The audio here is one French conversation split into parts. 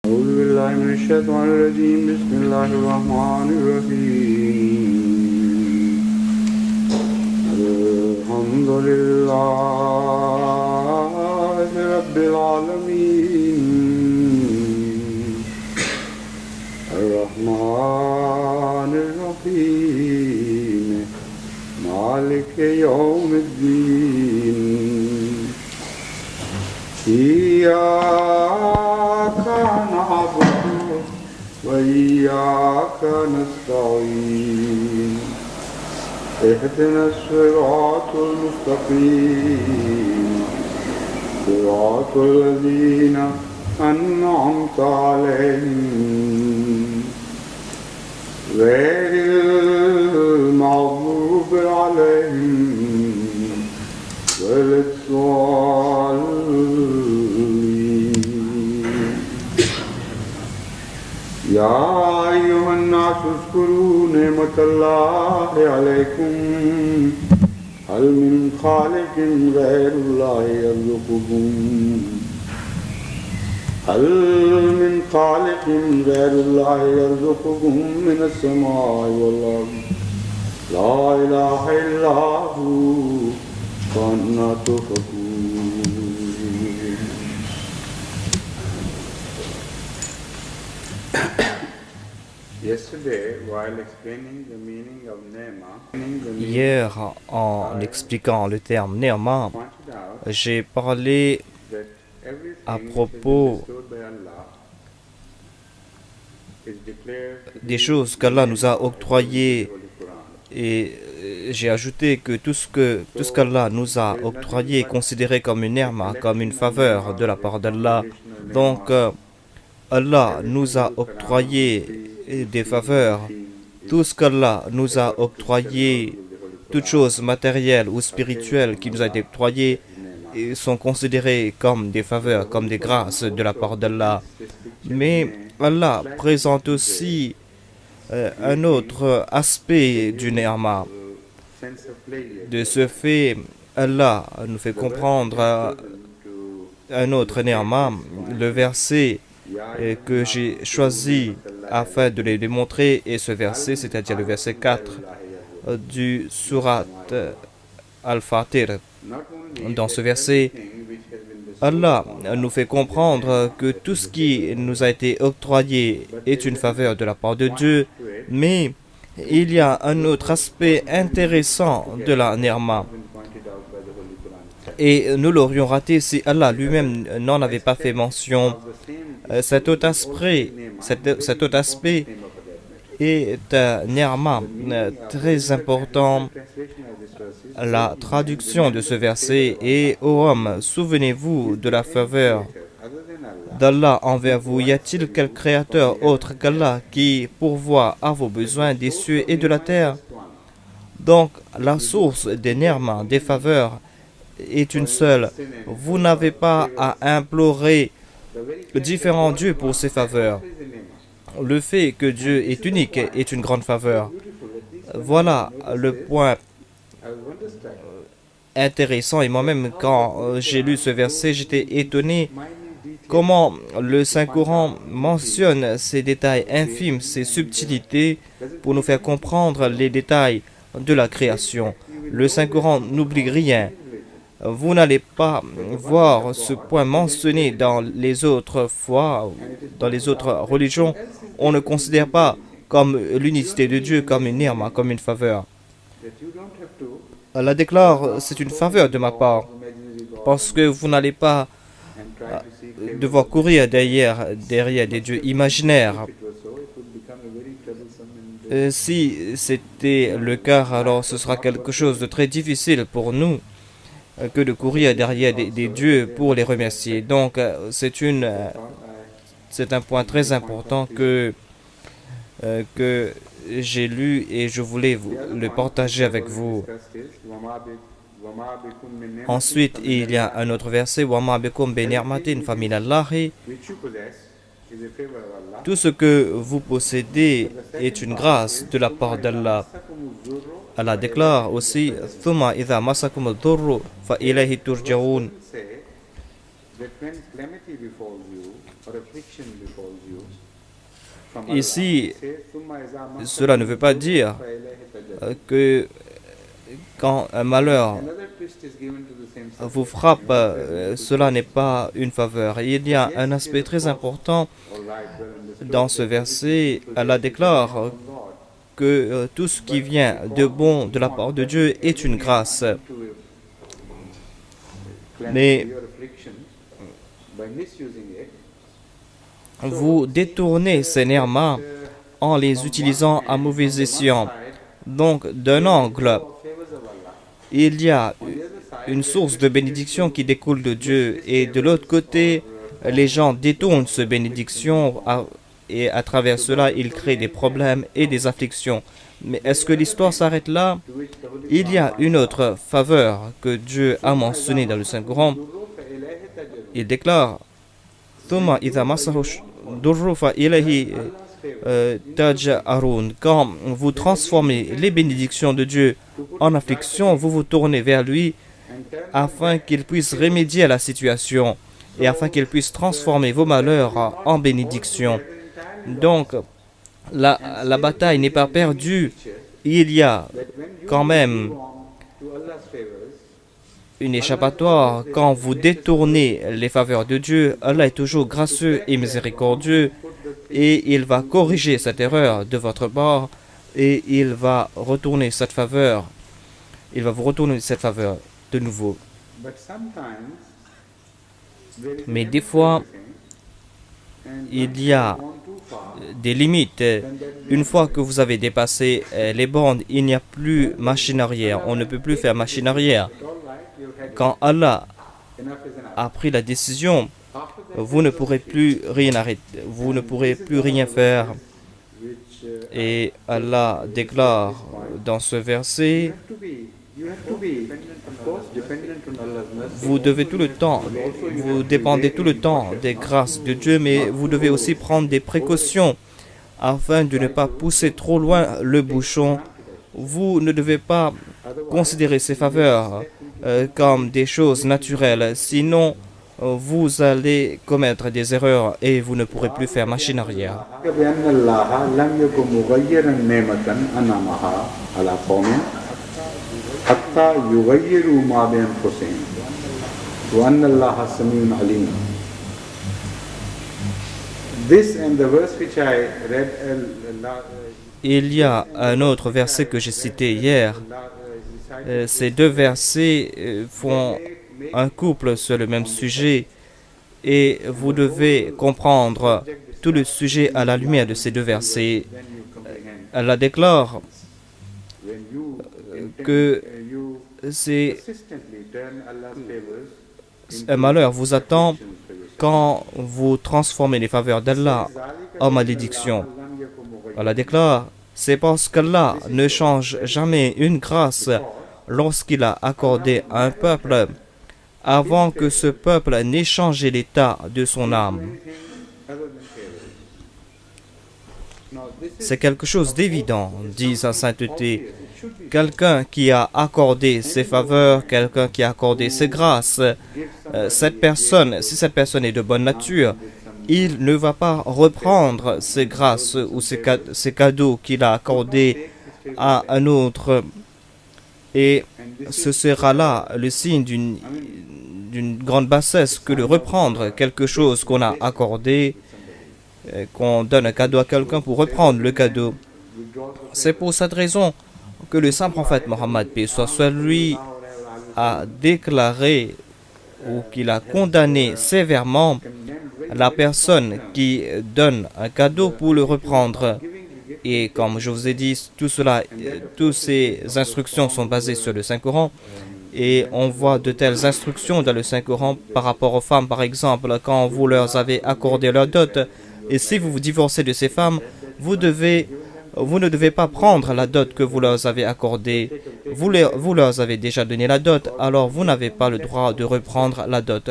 أعوذ بالله من الشيطان الرجيم بسم الله الرحمن الرحيم الحمد لله رب العالمين الرحمن الرحيم مالك يوم الدين إياك نعبد وإياك نستعين اهدنا الصراط المستقيم صراط الذين أنعمت عليهم غير المغضوب عليهم ولا الضالين يا أيها الناس اذكروا نعمة الله عليكم هل من خالق غير الله يرزقكم من السماء والأرض لا إله إلا هو فأنى تؤفكون. Hier, en expliquant le terme Ni'ma, j'ai parlé à propos des choses qu'Allah nous a octroyées et j'ai ajouté que tout ce qu'Allah nous a octroyé est considéré comme une ni'ma, comme une faveur de la part d'Allah. Donc, Allah nous a octroyé des faveurs. Tout ce qu'Allah nous a octroyé, toutes choses matérielles ou spirituelles qui nous a été octroyées, sont considérées comme des faveurs, comme des grâces de la part d'Allah. Mais Allah présente aussi un autre aspect du ni'ma. De ce fait, Allah nous fait comprendre un autre ni'ma, le verset que j'ai choisi afin de les démontrer, et ce verset, c'est-à-dire le verset 4 du Surat Al-Fatir. Dans ce verset, Allah nous fait comprendre que tout ce qui nous a été octroyé est une faveur de la part de Dieu, mais il y a un autre aspect intéressant de la ni'ma. Et nous l'aurions raté si Allah lui-même n'en avait pas fait mention. Cet autre aspect est un ni'ma très important. La traduction de ce verset est: ô homme, souvenez-vous de la faveur d'Allah envers vous. Y a-t-il quel créateur autre qu'Allah qui pourvoit à vos besoins des cieux et de la terre? Donc, la source des ni'ma, des faveurs, est une seule. Vous n'avez pas à implorer différents dieux pour ces faveurs. Le fait que Dieu est unique est une grande faveur. Voilà le point intéressant. Et moi-même, quand j'ai lu ce verset, j'étais étonné comment le Saint-Coran mentionne ces détails infimes, ces subtilités, pour nous faire comprendre les détails de la création. Le Saint-Coran n'oublie rien. Vous n'allez pas voir ce point mentionné dans les autres foi, dans les autres religions. On ne considère pas comme l'unicité de Dieu comme une ni'ma, comme une faveur. Allah déclare: c'est une faveur de ma part, parce que vous n'allez pas devoir courir derrière des dieux imaginaires. Si c'était le cas, alors ce sera quelque chose de très difficile pour nous que de courir derrière des dieux pour les remercier. Donc, c'est un point très important que j'ai lu et je voulais le partager avec vous. Ensuite, il y a un autre verset: وَمَا بِكُمْ بِنِعْمَةٍ فَمِنَ اللَّهِ. Tout ce que vous possédez est une grâce de la part d'Allah. Allah déclare aussi: ثُمَّ إِذَا مَسَكُمُ الضُّرُّ فَإِلَيْهِ تُرْجَعُونَ. Ici, cela ne veut pas dire que quand un malheur vous frappe, cela n'est pas une faveur. Il y a un aspect très important dans ce verset. Allah déclare que tout ce qui vient de bon de la part de Dieu est une grâce. Mais vous détournez ces ni'mas en les utilisant à mauvais escient. Donc, d'un angle, il y a une source de bénédiction qui découle de Dieu, et de l'autre côté, les gens détournent cette bénédiction et à travers cela, ils créent des problèmes et des afflictions. Mais est-ce que l'histoire s'arrête là? Il y a une autre faveur que Dieu a mentionnée dans le Saint-Coran. Il déclare quand vous transformez les bénédictions de Dieu en affliction, vous vous tournez vers lui afin qu'il puisse remédier à la situation et afin qu'il puisse transformer vos malheurs en bénédictions. Donc, la bataille n'est pas perdue. Il y a quand même une échappatoire. Quand vous détournez les faveurs de Dieu, Allah est toujours gracieux et miséricordieux et il va corriger cette erreur de votre part et il va retourner cette faveur. Il va vous retourner cette faveur de nouveau. Mais des fois, il y a des limites. Une fois que vous avez dépassé les bornes, il n'y a plus machine arrière. On ne peut plus faire machine arrière. Quand Allah a pris la décision, vous ne pourrez plus rien arrêter. Vous ne pourrez plus rien faire. Et Allah déclare dans ce verset, vous devez tout le temps, vous dépendez tout le temps des grâces de Dieu, mais vous devez aussi prendre des précautions afin de ne pas pousser trop loin le bouchon. Vous ne devez pas considérer ces faveurs comme des choses naturelles, sinon vous allez commettre des erreurs et vous ne pourrez plus faire machine arrière. Il y a un autre verset que j'ai cité hier. Ces deux versets font un couple sur le même sujet et vous devez comprendre tout le sujet à la lumière de ces deux versets. Allah déclare que un malheur vous attend quand vous transformez les faveurs d'Allah en malédiction. Allah déclare, c'est parce qu'Allah ne change jamais une grâce lorsqu'il a accordé à un peuple avant que ce peuple n'ait changé l'état de son âme. C'est quelque chose d'évident, dit sa sainteté. Quelqu'un qui a accordé ses faveurs, quelqu'un qui a accordé ses grâces, cette personne, si cette personne est de bonne nature, il ne va pas reprendre ses grâces ou ses cadeaux qu'il a accordés à un autre. Et ce sera là le signe d'une grande bassesse que de reprendre quelque chose qu'on a accordé, qu'on donne un cadeau à quelqu'un pour reprendre le cadeau. C'est pour cette raison que le saint prophète Mohammed, paix soit sur lui, a déclaré ou qu'il a condamné sévèrement la personne qui donne un cadeau pour le reprendre. Et comme je vous ai dit, toutes ces instructions sont basées sur le Saint-Coran. Et on voit de telles instructions dans le Saint-Coran par rapport aux femmes, par exemple, quand vous leur avez accordé leur dot. Et si vous vous divorcez de ces femmes, vous ne devez pas prendre la dot que vous leur avez accordée. Vous leur avez déjà donné la dot, alors vous n'avez pas le droit de reprendre la dot.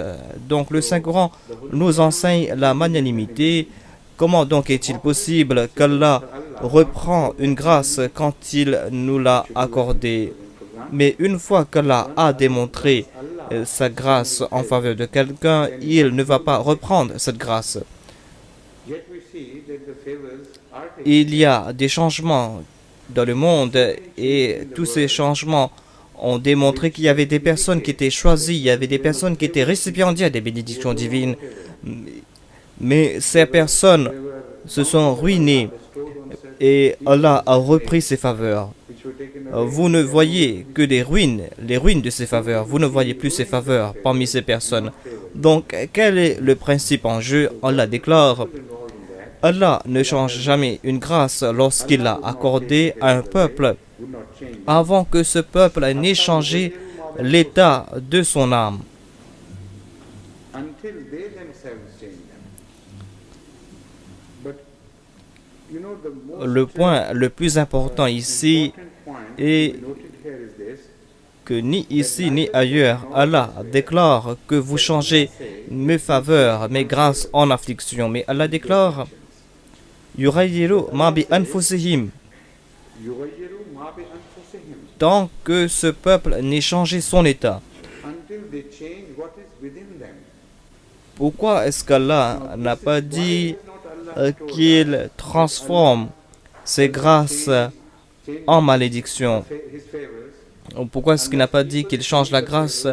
Donc le Saint-Coran nous enseigne la magnanimité. Comment donc est-il possible qu'Allah reprend une grâce quand il nous l'a accordée? Mais une fois qu'Allah a démontré sa grâce en faveur de quelqu'un, il ne va pas reprendre cette grâce. il y a des changements dans le monde et tous ces changements ont démontré qu'il y avait des personnes qui étaient choisies, il y avait des personnes qui étaient récipiendaires des bénédictions divines. Mais ces personnes se sont ruinées et Allah a repris ses faveurs. Vous ne voyez que des ruines, les ruines de ces faveurs. Vous ne voyez plus ces faveurs parmi ces personnes. Donc, quel est le principe en jeu? Allah déclare: Allah ne change jamais une grâce lorsqu'il l'a accordée à un peuple avant que ce peuple n'ait changé l'état de son âme. Le point le plus important ici est que ni ici ni ailleurs, Allah déclare que vous changez mes faveurs, mes grâces en affliction. Mais Allah déclare: Yurayyiru ma bi anfusihim. Tant que ce peuple n'ait changé son état. Pourquoi est-ce qu'Allah n'a pas dit qu'il transforme ses grâces en malédiction? Pourquoi est-ce qu'il n'a pas dit qu'il change la grâce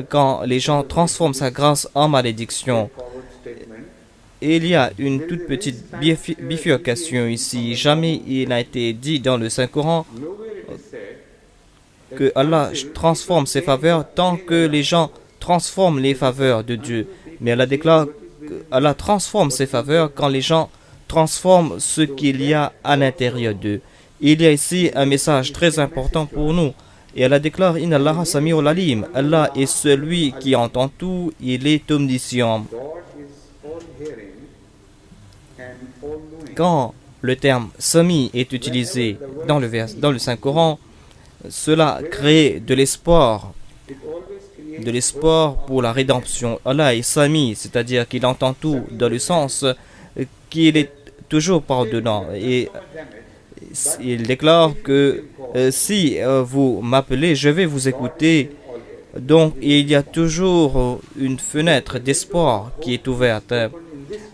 quand les gens transforment sa grâce en malédiction? Il y a une toute petite bifurcation ici. Jamais il n'a été dit dans le Saint-Coran que Allah transforme ses faveurs tant que les gens transforment les faveurs de Dieu. Mais Allah déclare qu'Allah transforme ses faveurs quand les gens transforment ce qu'il y a à l'intérieur d'eux. Il y a ici un message très important pour nous. Et Allah déclare: Inna Allah sami'ul alim. Allah est celui qui entend tout, il est omniscient. Quand le terme Sami est utilisé dans le Saint-Coran, cela crée de l'espoir pour la rédemption. Allah est Sami, c'est-à-dire qu'il entend tout dans le sens qu'il est toujours pardonnant. Et il déclare que si vous m'appelez, je vais vous écouter. Donc il y a toujours une fenêtre d'espoir qui est ouverte.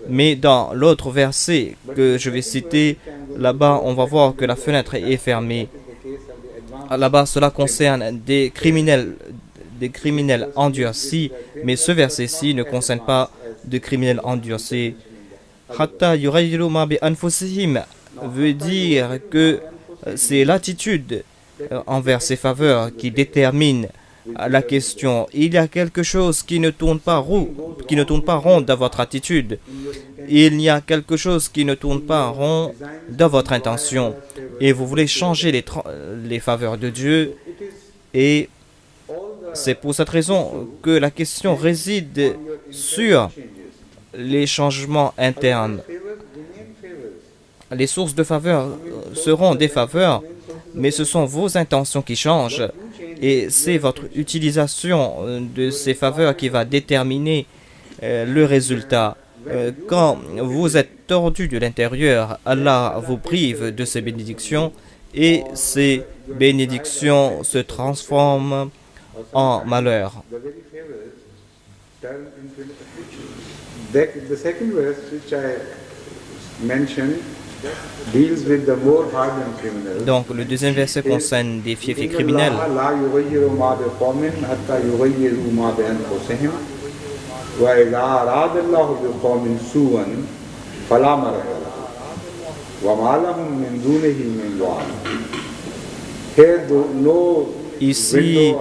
Mais dans l'autre verset que je vais citer, là-bas on va voir que la fenêtre est fermée. Là-bas cela concerne des criminels endurcis, mais ce verset-ci ne concerne pas de criminels endurcis. Hatta yurayyiru ma bi anfusihim veut dire que c'est l'attitude envers ses faveurs qui détermine la question. Il y a quelque chose qui ne tourne pas rond dans votre attitude. Il y a quelque chose qui ne tourne pas rond dans votre intention. Et vous voulez changer les faveurs de Dieu. Et c'est pour cette raison que la question réside sur les changements internes. Les sources de faveurs seront des faveurs, mais ce sont vos intentions qui changent. Et c'est votre utilisation de ces faveurs qui va déterminer le résultat. Quand vous êtes tordu de l'intérieur, Allah vous prive de ses bénédictions et ces bénédictions se transforment en malheur. The second verse which I mentioned deals with the more hardened criminals. Donc le deuxième verset concerne des fiefs criminels. Ici,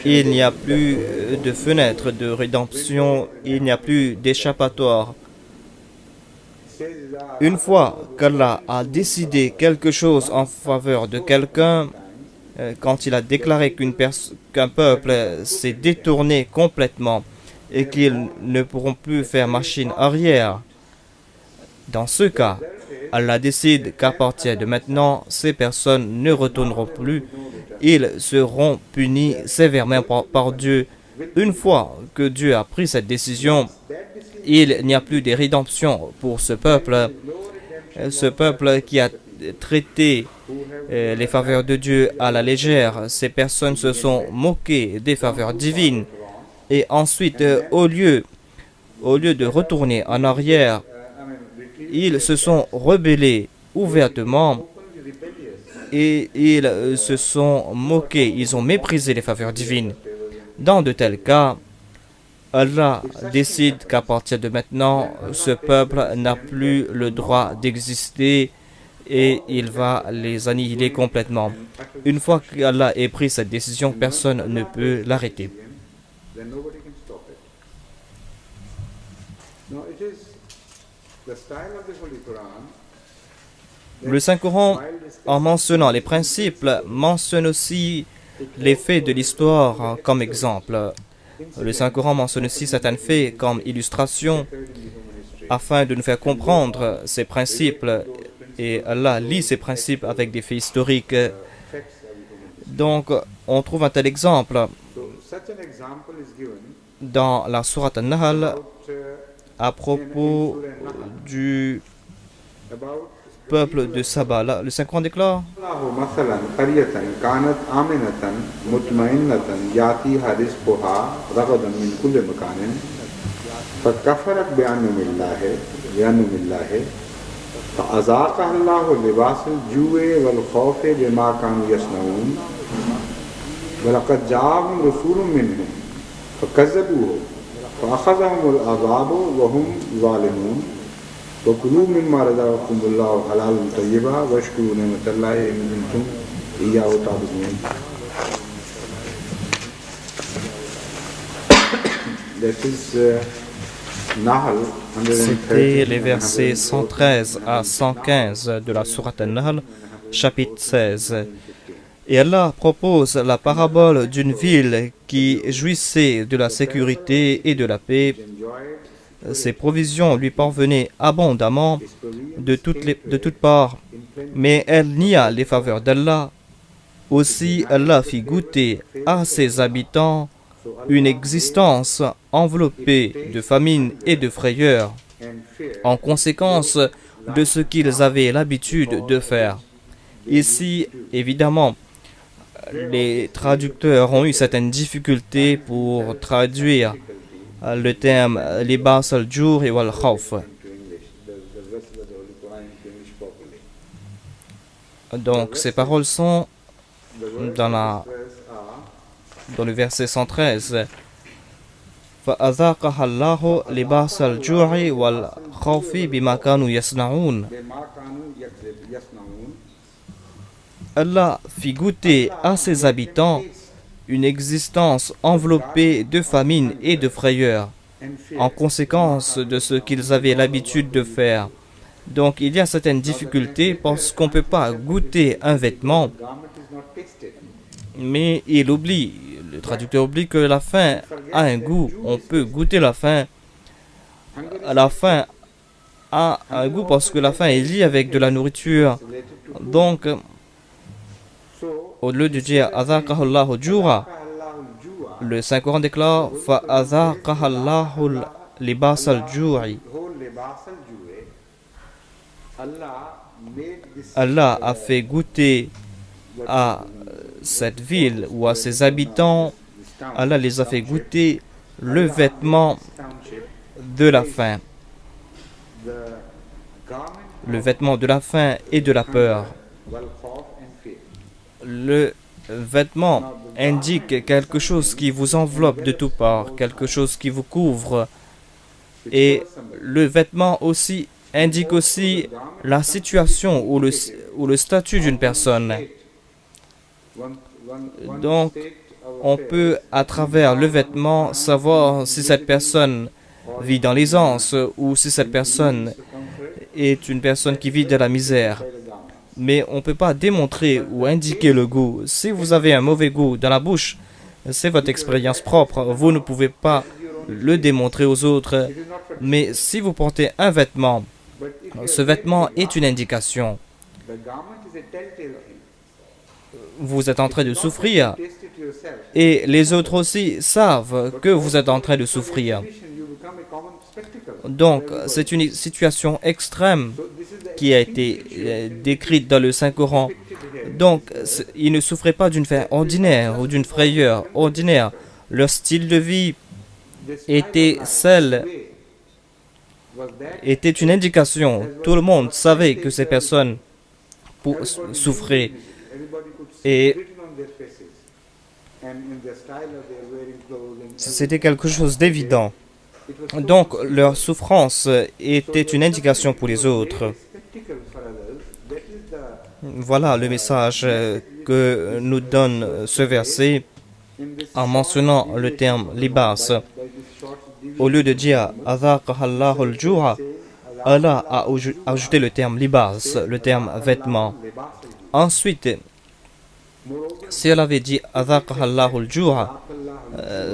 il n'y a plus de fenêtre de rédemption, il n'y a plus d'échappatoire. Une fois qu'Allah a décidé quelque chose en faveur de quelqu'un, quand il a déclaré qu'un peuple s'est détourné complètement et qu'ils ne pourront plus faire machine arrière, dans ce cas, Allah décide qu'à partir de maintenant, ces personnes ne retourneront plus. Ils seront punis sévèrement par Dieu. Une fois que Dieu a pris cette décision, il n'y a plus de rédemption pour ce peuple qui a traité les faveurs de Dieu à la légère. Ces personnes se sont moquées des faveurs divines. Et ensuite, au lieu de retourner en arrière, ils se sont rebellés ouvertement et ils se sont moqués, ils ont méprisé les faveurs divines. Dans de tels cas, Allah décide qu'à partir de maintenant, ce peuple n'a plus le droit d'exister et il va les annihiler complètement. Une fois qu'Allah ait pris cette décision, personne ne peut l'arrêter. Then nobody can stop it. Now it is the style of the Holy Quran. Le Saint-Coran, en mentionnant les principes, mentionne aussi les faits de l'histoire comme exemple. Le Saint-Coran mentionne aussi certains faits comme illustration afin de nous faire comprendre ces principes. Et Allah lit ces principes avec des faits historiques. Donc, on trouve un tel exemple So such an example is given dans la sourate An-Nahl about à propos du about peuple de Saba. Là, le Saint-Coran déclare Allahu mathalan qaryatan kanat aminatan mutma'innatan yatiha rizquha ragadan min kulli makanin فكفرت بأنعم الله فأذاقها الله لباس الجوع والخوف بما كانوا يصنعون ولقد جاءهم رسول منهم فكذبوه فأخذهم العذاب وهم ظالمون وكلوا مما رزقكم الله حلالا طيبا واشكروا نعمة الله إن كنتم إياه تعبدون. That is Nahl. C'était les versets 113 à 115 de la sourate An-Nahl, chapitre 16. Et Allah propose la parabole d'une ville qui jouissait de la sécurité et de la paix. Ses provisions lui parvenaient abondamment de toutes parts, mais elle nia les faveurs d'Allah. Aussi, Allah fit goûter à ses habitants une existence enveloppée de famine et de frayeur, en conséquence de ce qu'ils avaient l'habitude de faire. Ici, évidemment, les traducteurs ont eu certaines difficultés pour traduire le terme libas al-jour et wal-khawf. Donc, ces paroles sont dans le verset 113. فَأَذَاقَهَا اللَّهُ لِبَاسَ الْجُوعِ وَالْخَوْفِ بِمَا كَانُوا يَصْنَعُونَ. Allah fit goûter à ses habitants une existence enveloppée de famine et de frayeur, en conséquence de ce qu'ils avaient l'habitude de faire. Donc il y a certaines difficultés parce qu'on ne peut pas goûter un vêtement, mais il oublie, le traducteur oublie que la faim a un goût. On peut goûter la faim. La faim a un goût parce que la faim est liée avec de la nourriture. Donc, au lieu de dire Azaqahu Allahu jura, le Saint-Coran déclare Fa azaqaha Allahu libas al-ju'i. Allah a fait goûter à cette ville ou à ses habitants, Allah les a fait goûter le vêtement de la faim. Le vêtement de la faim et de la peur. Le vêtement indique quelque chose qui vous enveloppe de toutes parts, quelque chose qui vous couvre. Et le vêtement aussi indique aussi la situation ou le statut d'une personne. Donc, on peut, à travers le vêtement, savoir si cette personne vit dans l'aisance ou si cette personne est une personne qui vit de la misère. Mais on ne peut pas démontrer ou indiquer le goût. Si vous avez un mauvais goût dans la bouche, c'est votre expérience propre. Vous ne pouvez pas le démontrer aux autres. Mais si vous portez un vêtement, ce vêtement est une indication. Vous êtes en train de souffrir et les autres aussi savent que vous êtes en train de souffrir. Donc, c'est une situation extrême qui a été décrite dans le Saint-Coran. Donc, ils ne souffraient pas d'une faim ordinaire ou d'une frayeur ordinaire. Leur style de vie était celle était une indication. Tout le monde savait que ces personnes souffraient. Et c'était quelque chose d'évident. Donc, leur souffrance était une indication pour les autres. Voilà le message que nous donne ce verset en mentionnant le terme libas. Au lieu de dire Adhaqahallahu al-ju'a, Allah a ajouté le terme libas, le terme vêtement. Ensuite, si elle avait dit Adhaqahallahu al-ju'a,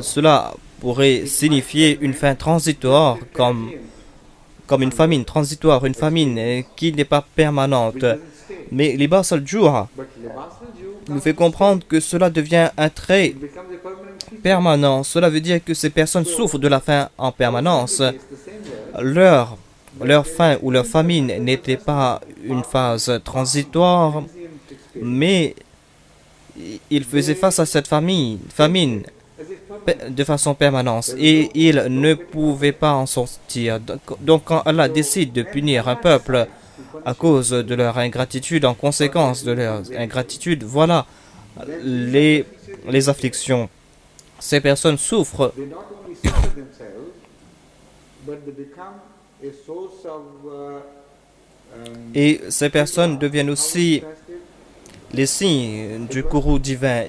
cela pourrait signifier une fin transitoire comme une famine transitoire, une famine qui n'est pas permanente. Mais libas al-ju'a nous fait comprendre que cela devient un trait permanent. Cela veut dire que ces personnes souffrent de la faim en permanence. Leur faim ou leur famine n'était pas une phase transitoire, mais ils faisaient face à cette famine de façon permanente et ils ne pouvaient pas en sortir. Donc quand Allah décide de punir un peuple à cause de leur ingratitude, en conséquence de leur ingratitude, voilà les afflictions. Ces personnes souffrent et ces personnes deviennent aussi les signes du courroux divin.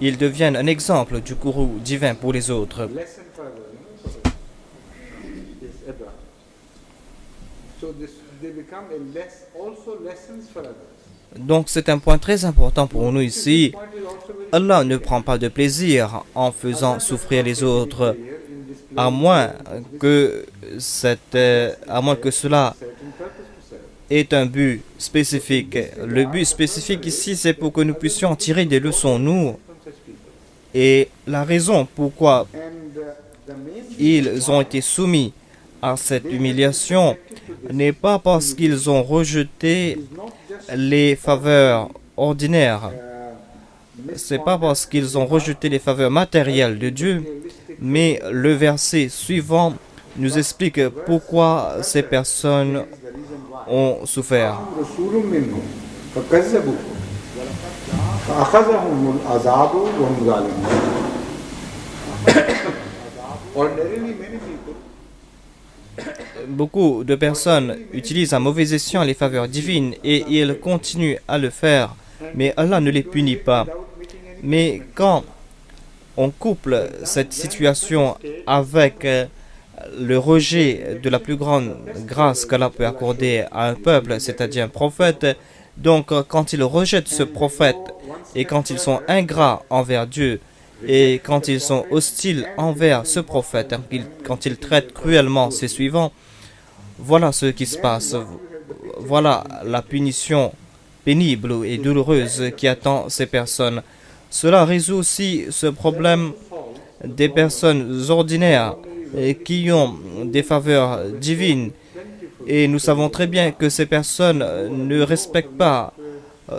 Ils deviennent un exemple du courroux divin pour les autres. Donc c'est un point très important pour nous ici. Allah ne prend pas de plaisir en faisant souffrir les autres, à moins que cela ait un but spécifique. Le but spécifique ici, c'est pour que nous puissions en tirer des leçons, nous. Et la raison pourquoi ils ont été soumis à cette humiliation n'est pas parce qu'ils ont rejeté les faveurs ordinaires. C'est pas parce qu'ils ont rejeté les faveurs matérielles de Dieu, mais le verset suivant nous explique pourquoi ces personnes ont souffert. Beaucoup de personnes utilisent à mauvais escient les faveurs divines et ils continuent à le faire, mais Allah ne les punit pas. Mais quand on couple cette situation avec le rejet de la plus grande grâce qu'Allah peut accorder à un peuple, c'est-à-dire un prophète, donc quand ils rejettent ce prophète et quand ils sont ingrats envers Dieu et quand ils sont hostiles envers ce prophète, quand ils traitent cruellement ses suivants, voilà ce qui se passe. Voilà la punition pénible et douloureuse qui attend ces personnes. Cela résout aussi ce problème des personnes ordinaires qui ont des faveurs divines. Et nous savons très bien que ces personnes ne respectent pas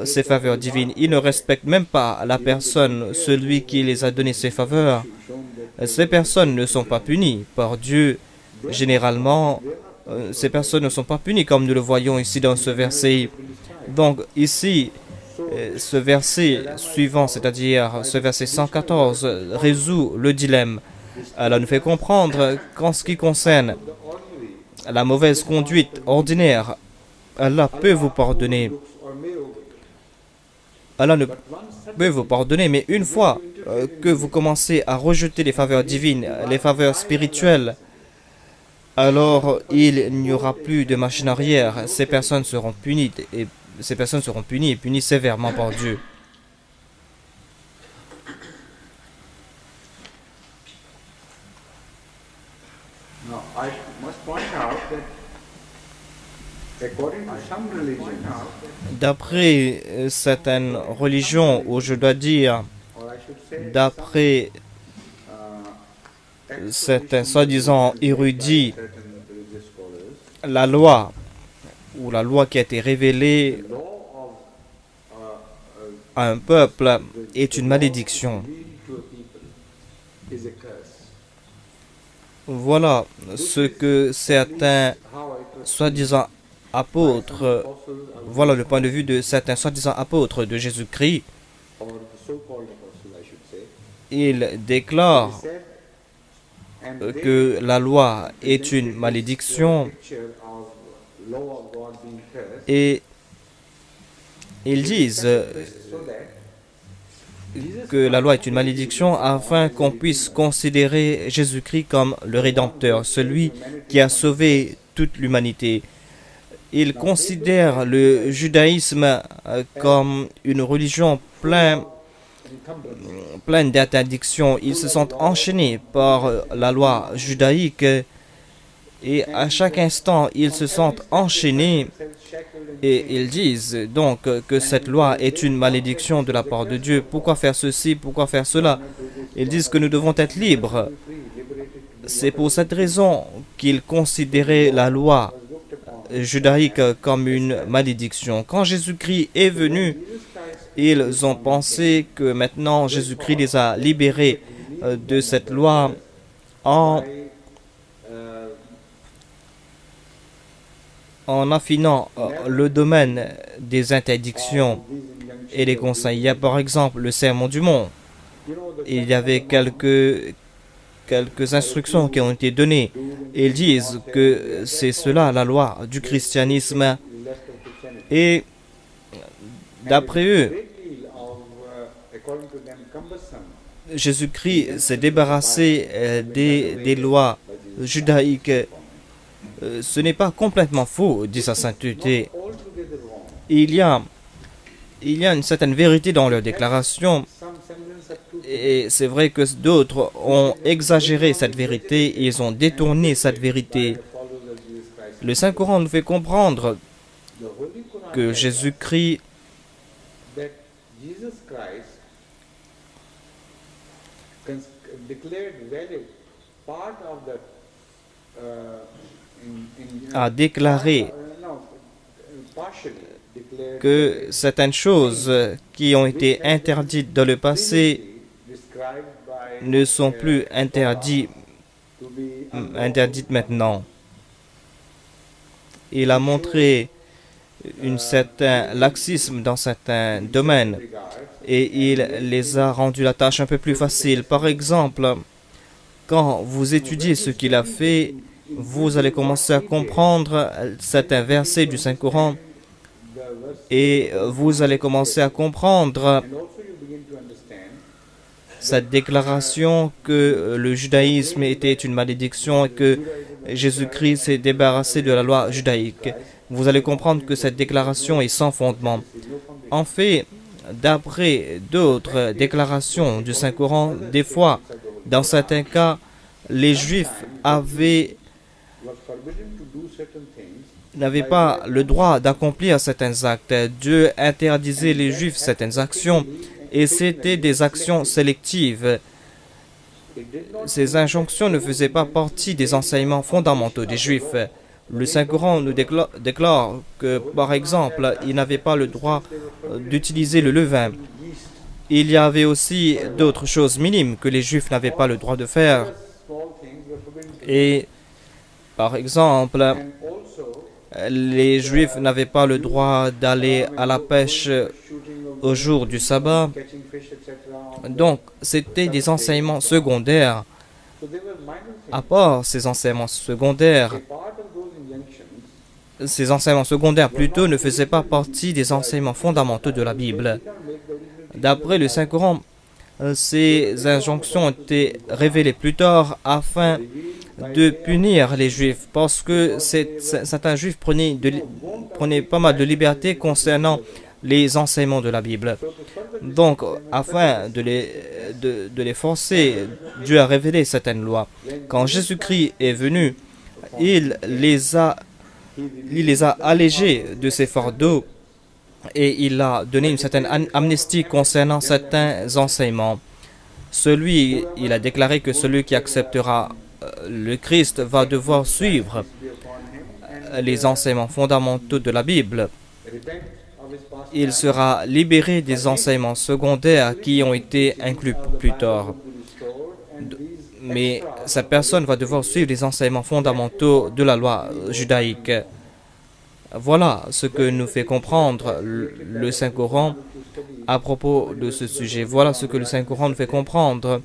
ces faveurs divines. Ils ne respectent même pas la personne, celui qui les a donné ces faveurs. Ces personnes ne sont pas punies par Dieu. Généralement, ces personnes ne sont pas punies comme nous le voyons ici dans ce verset. Donc ici, ce verset suivant, c'est-à-dire ce verset 114, résout le dilemme. Allah nous fait comprendre qu'en ce qui concerne la mauvaise conduite ordinaire, Allah peut vous pardonner. Allah ne peut vous pardonner, mais une fois que vous commencez à rejeter les faveurs divines, les faveurs spirituelles, alors il n'y aura plus de machine arrière. Ces personnes seront punies et punies sévèrement par Dieu. D'après certaines religions, ou je dois dire, d'après certains soi-disant érudits, la loi qui a été révélée à un peuple est une malédiction. Voilà ce que certains soi-disant apôtres, voilà le point de vue de certains soi-disant apôtres de Jésus-Christ. Ils déclarent que la loi est une malédiction et ils disent que la loi est une malédiction afin qu'on puisse considérer Jésus-Christ comme le Rédempteur, celui qui a sauvé toute l'humanité. Ils considèrent le judaïsme comme une religion pleine d'interdictions. Ils se sentent enchaînés par la loi judaïque et à chaque instant, ils se sentent enchaînés et ils disent donc que cette loi est une malédiction de la part de Dieu. Pourquoi faire ceci? Pourquoi faire cela? Ils disent que nous devons être libres. C'est pour cette raison qu'ils considéraient la loi judaïque comme une malédiction. Quand Jésus-Christ est venu, ils ont pensé que maintenant Jésus-Christ les a libérés de cette loi en affinant le domaine des interdictions et des conseils. Il y a par exemple le Sermon du Mont. Il y avait quelques instructions qui ont été données. Ils disent que c'est cela la loi du christianisme. Et d'après eux, Jésus-Christ s'est débarrassé des lois judaïques. Ce n'est pas complètement faux, dit sa sainteté. Il y a une certaine vérité dans leurs déclarations. Et c'est vrai que d'autres ont exagéré cette vérité, ils ont détourné cette vérité. Le Saint-Coran nous fait comprendre que Jésus-Christ a déclaré que certaines choses qui ont été interdites dans le passé ne sont plus interdites maintenant. Il a montré un certain laxisme dans certains domaines et il les a rendu la tâche un peu plus facile. Par exemple, quand vous étudiez ce qu'il a fait, vous allez commencer à comprendre certains versets du Saint-Coran et vous allez commencer à comprendre cette déclaration que le judaïsme était une malédiction et que Jésus-Christ s'est débarrassé de la loi judaïque. Vous allez comprendre que cette déclaration est sans fondement. En fait, d'après d'autres déclarations du Saint-Coran, des fois, dans certains cas, les Juifs n'avaient pas le droit d'accomplir certains actes. Dieu interdisait les Juifs certaines actions et c'était des actions sélectives. Ces injonctions ne faisaient pas partie des enseignements fondamentaux des Juifs. Le Saint-Coran nous déclare que, par exemple, ils n'avaient pas le droit d'utiliser le levain. Il y avait aussi d'autres choses minimes que les Juifs n'avaient pas le droit de faire. Et, par exemple, les Juifs n'avaient pas le droit d'aller à la pêche au jour du sabbat. Donc, c'était des enseignements secondaires. À part ces enseignements secondaires plutôt ne faisaient pas partie des enseignements fondamentaux de la Bible. D'après le Saint-Coran, ces injonctions ont été révélées plus tard afin de punir les Juifs parce que certains Juifs prenaient pas mal de liberté concernant les enseignements de la Bible. Donc, afin de les forcer, Dieu a révélé certaines lois. Quand Jésus-Christ est venu, il les a allégés de ces fardeaux et il a donné une certaine amnistie concernant certains enseignements. Il a déclaré que celui qui acceptera le Christ va devoir suivre les enseignements fondamentaux de la Bible. Il sera libéré des enseignements secondaires qui ont été inclus plus tard. mais cette personne va devoir suivre les enseignements fondamentaux de la loi judaïque. Voilà ce que nous fait comprendre le Saint-Coran à propos de ce sujet. Voilà ce que le Saint-Coran nous fait comprendre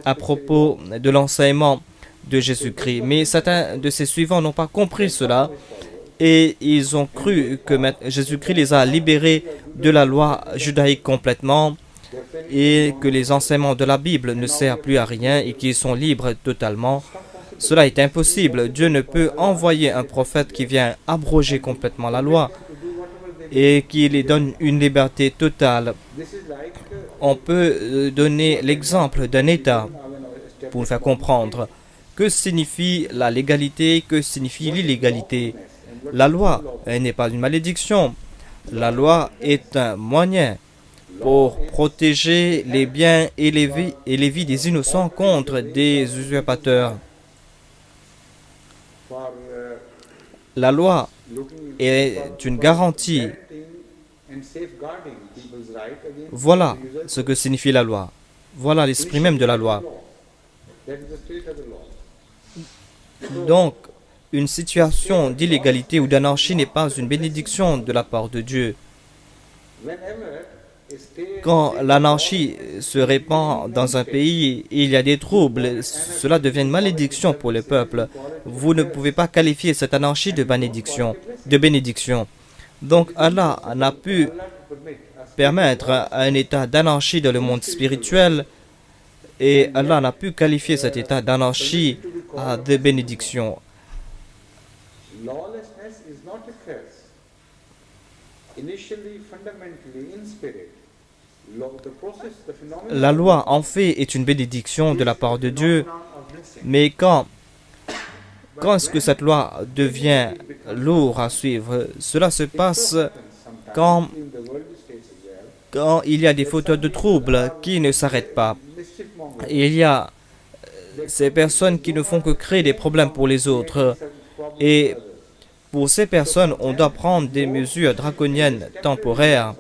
à propos de l'enseignement de Jésus-Christ. Mais certains de ses suivants n'ont pas compris cela et ils ont cru que Jésus-Christ les a libérés de la loi judaïque complètement et que les enseignements de la Bible ne servent plus à rien et qu'ils sont libres totalement. Cela est impossible. Dieu ne peut envoyer un prophète qui vient abroger complètement la loi et qui les donne une liberté totale. On peut donner l'exemple d'un État pour nous faire comprendre que signifie la légalité, que signifie l'illégalité. La loi n'est pas une malédiction. La loi est un moyen pour protéger les biens et les vies des innocents contre des usurpateurs. La loi est une garantie. Voilà ce que signifie la loi. Voilà l'esprit même de la loi. Donc, une situation d'illégalité ou d'anarchie n'est pas une bénédiction de la part de Dieu. Quand l'anarchie se répand dans un pays, il y a des troubles, cela devient une malédiction pour le peuple. Vous ne pouvez pas qualifier cette anarchie de bénédiction. Donc Allah n'a pu permettre à un état d'anarchie dans le monde spirituel et Allah n'a pu qualifier cet état d'anarchie de bénédiction. La loi, en fait, est une bénédiction de la part de Dieu, mais quand est-ce que cette loi devient lourde à suivre? Cela se passe quand il y a des fauteurs de troubles qui ne s'arrêtent pas. Et il y a ces personnes qui ne font que créer des problèmes pour les autres. Et pour ces personnes, on doit prendre des mesures draconiennes temporaires.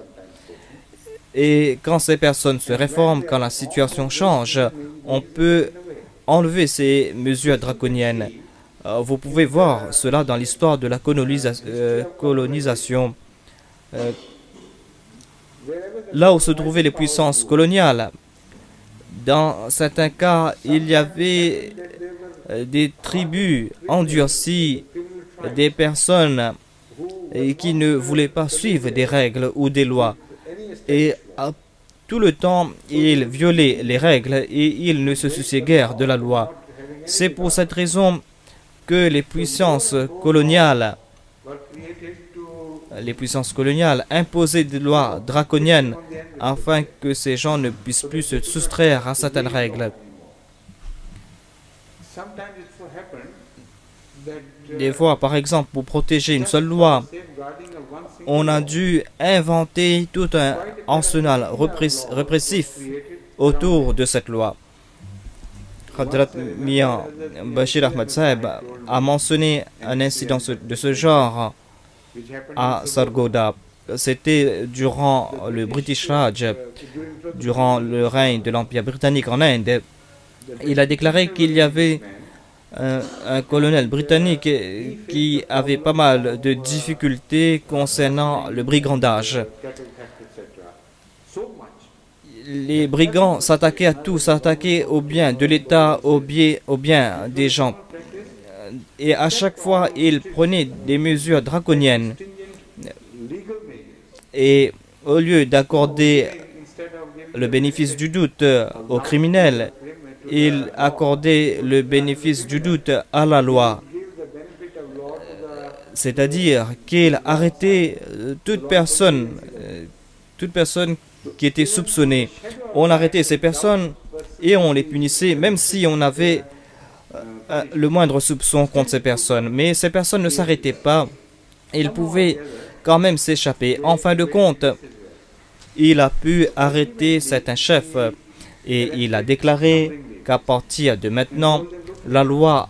Et quand ces personnes se réforment, quand la situation change, on peut enlever ces mesures draconiennes. Vous pouvez voir cela dans l'histoire de la colonisation. Là où se trouvaient les puissances coloniales, dans certains cas, il y avait des tribus endurcies, des personnes qui ne voulaient pas suivre des règles ou des lois. Et tout le temps, ils violaient les règles et ils ne se souciaient guère de la loi. C'est pour cette raison que les puissances coloniales imposaient des lois draconiennes afin que ces gens ne puissent plus se soustraire à certaines règles. Des fois, par exemple, pour protéger une seule loi, on a dû inventer tout un arsenal répressif autour de cette loi. Hadrat Mian Bashir Ahmad Sahib a mentionné un incident de ce genre à Sargodha. C'était durant le British Raj, durant le règne de l'Empire britannique en Inde. Il a déclaré qu'il y avait un colonel britannique qui avait pas mal de difficultés concernant le brigandage. Les brigands s'attaquaient à tout, s'attaquaient aux biens de l'État, aux biens des gens. Et à chaque fois, ils prenaient des mesures draconiennes. Et au lieu d'accorder le bénéfice du doute aux criminels, ils accordaient le bénéfice du doute à la loi. C'est-à-dire qu'ils arrêtaient toute personne qui était soupçonnée. On arrêtait ces personnes et on les punissait, même si on avait le moindre soupçon contre ces personnes. Mais ces personnes ne s'arrêtaient pas. Ils pouvaient quand même s'échapper. En fin de compte, il a pu arrêter certains chefs et il a déclaré qu'à partir de maintenant, la loi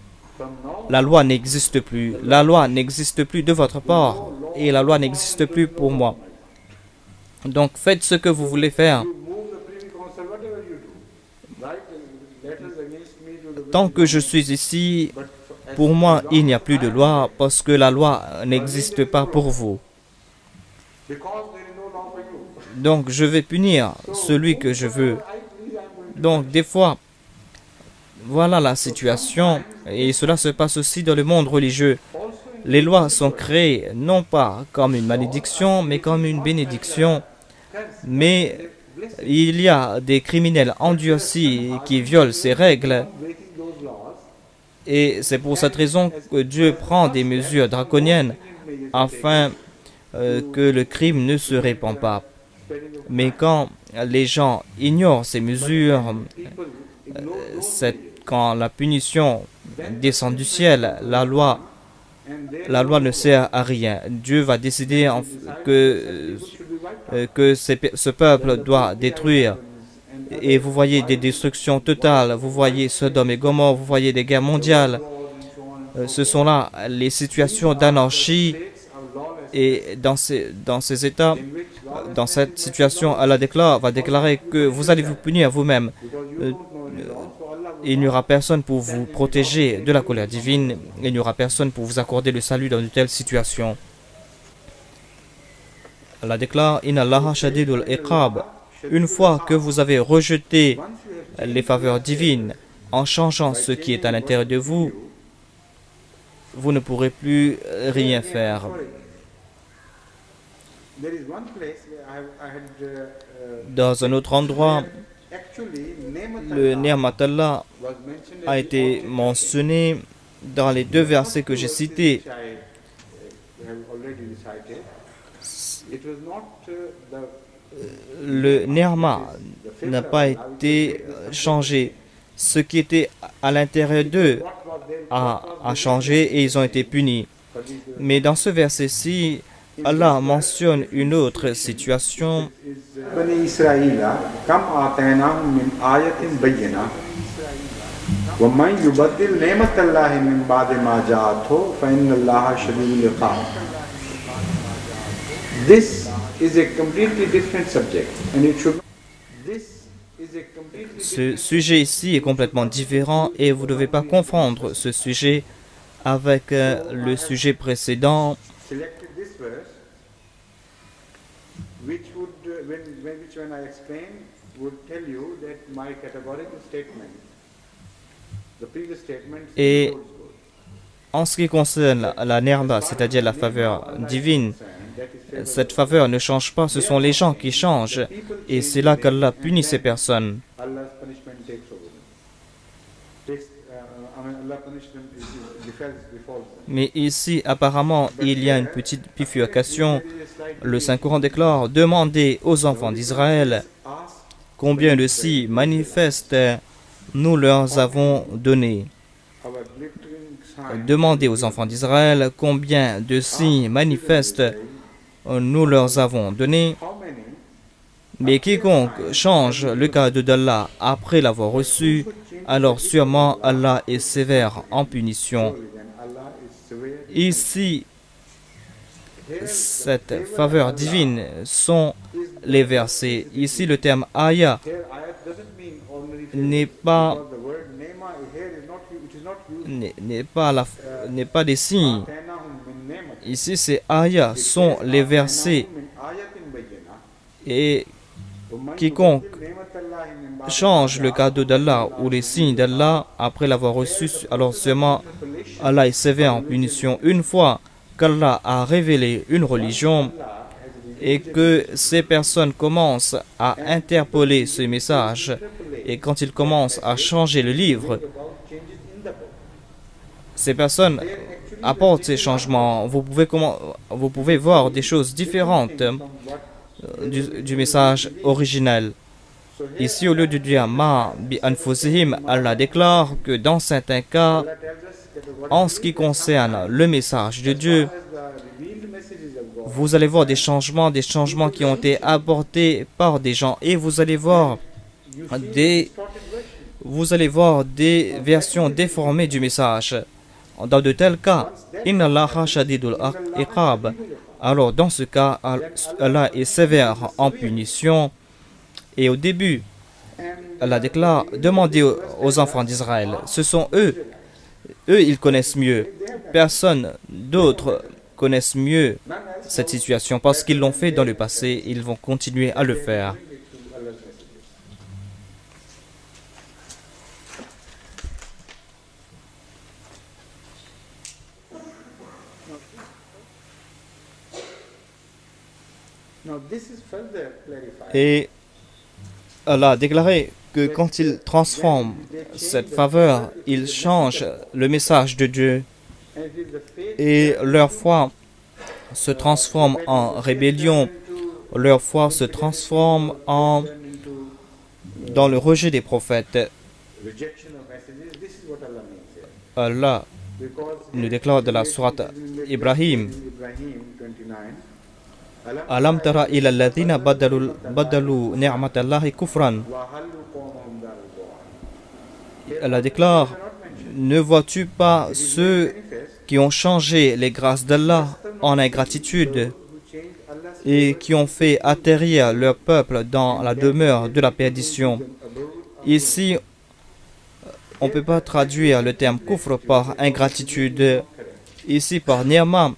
n'existe plus. La loi n'existe plus de votre part et la loi n'existe plus pour moi. Donc faites ce que vous voulez faire. tant que je suis ici, pour moi, il n'y a plus de loi parce que la loi n'existe pas pour vous. Donc, je vais punir celui que je veux. Donc, des fois, voilà la situation. Et cela se passe aussi dans le monde religieux. Les lois sont créées non pas comme une malédiction, mais comme une bénédiction. Mais il y a des criminels endurcis qui violent ces règles. Et c'est pour cette raison que Dieu prend des mesures draconiennes afin que le crime ne se répand pas. Mais quand les gens ignorent ces mesures, quand la punition descend du ciel, la loi ne sert à rien. Dieu va décider que ce peuple doit détruire. Et vous voyez des destructions totales, vous voyez Sodome et Gomorrhe, vous voyez des guerres mondiales. Ce sont là les situations d'anarchie. Et dans ces états, dans cette situation, Allah va déclarer que vous allez vous punir vous-même. Il n'y aura personne pour vous protéger de la colère divine. Il n'y aura personne pour vous accorder le salut dans de telles situations. Allah déclare « Inna Allaha shadidul iqab » Une fois que vous avez rejeté les faveurs divines en changeant ce qui est à l'intérieur de vous, vous ne pourrez plus rien faire. Dans un autre endroit, le Ni'mat Allah a été mentionné dans les deux versets que j'ai cités. Le Ni'ma n'a pas été changé. Ce qui était à l'intérieur d'eux a changé et ils ont été punis. Mais dans ce verset-ci, Allah mentionne une autre situation. Ce sujet ici est complètement différent et vous ne devez pas confondre ce sujet avec le sujet précédent. Et en ce qui concerne la nerba, c'est-à-dire la faveur divine, cette faveur ne change pas, ce sont les gens qui changent. Et c'est là qu'Allah punit ces personnes. Mais ici, apparemment, il y a une petite bifurcation. Le Saint-Coran déclare « Demandez aux enfants d'Israël combien de signes manifestes nous leur avons donné. » Demandez aux enfants d'Israël combien de signes manifestes nous leur avons donné. Mais quiconque change le cadeau d'Allah après l'avoir reçu, alors sûrement Allah est sévère en punition. Ici, cette faveur divine sont les versets. Ici, le terme ayah n'est pas des signes. Ici, c'est ayah, sont les versets. Et quiconque change le cadeau d'Allah ou les signes d'Allah après l'avoir reçu, alors seulement Allah est sévère en punition. Une fois qu'Allah a révélé une religion et que ces personnes commencent à interpeller ce message et quand ils commencent à changer le livre, ces personnes apportent ces changements. Vous pouvez voir des choses différentes du message originel. Ici, au lieu de dire ma bi anfusihim, Allah déclare que dans certains cas, en ce qui concerne le message de Dieu, vous allez voir des changements qui ont été apportés par des gens et vous allez voir des versions déformées du message. Dans de tels cas, Inna Allaha shadidul iqab. Alors dans ce cas, Allah est sévère en punition. Et au début, Allah déclare, demandez aux enfants d'Israël, ce sont eux, ils connaissent mieux. Personne d'autre connaissent mieux cette situation parce qu'ils l'ont fait dans le passé, ils vont continuer à le faire. Et Allah a déclaré que quand ils transforment cette faveur, ils changent le message de Dieu et leur foi se transforme en rébellion, leur foi se transforme dans le rejet des prophètes. Allah nous déclare de la sourate Ibrahim, Alam tara ila alladhina badalu ni'matallahi kufran. Allah déclare, ne vois-tu pas ceux qui ont changé les grâces d'Allah en ingratitude et qui ont fait atterrir leur peuple dans la demeure de la perdition. Ici, on ne peut pas traduire le terme kufr par ingratitude. Ici, par ni'ma,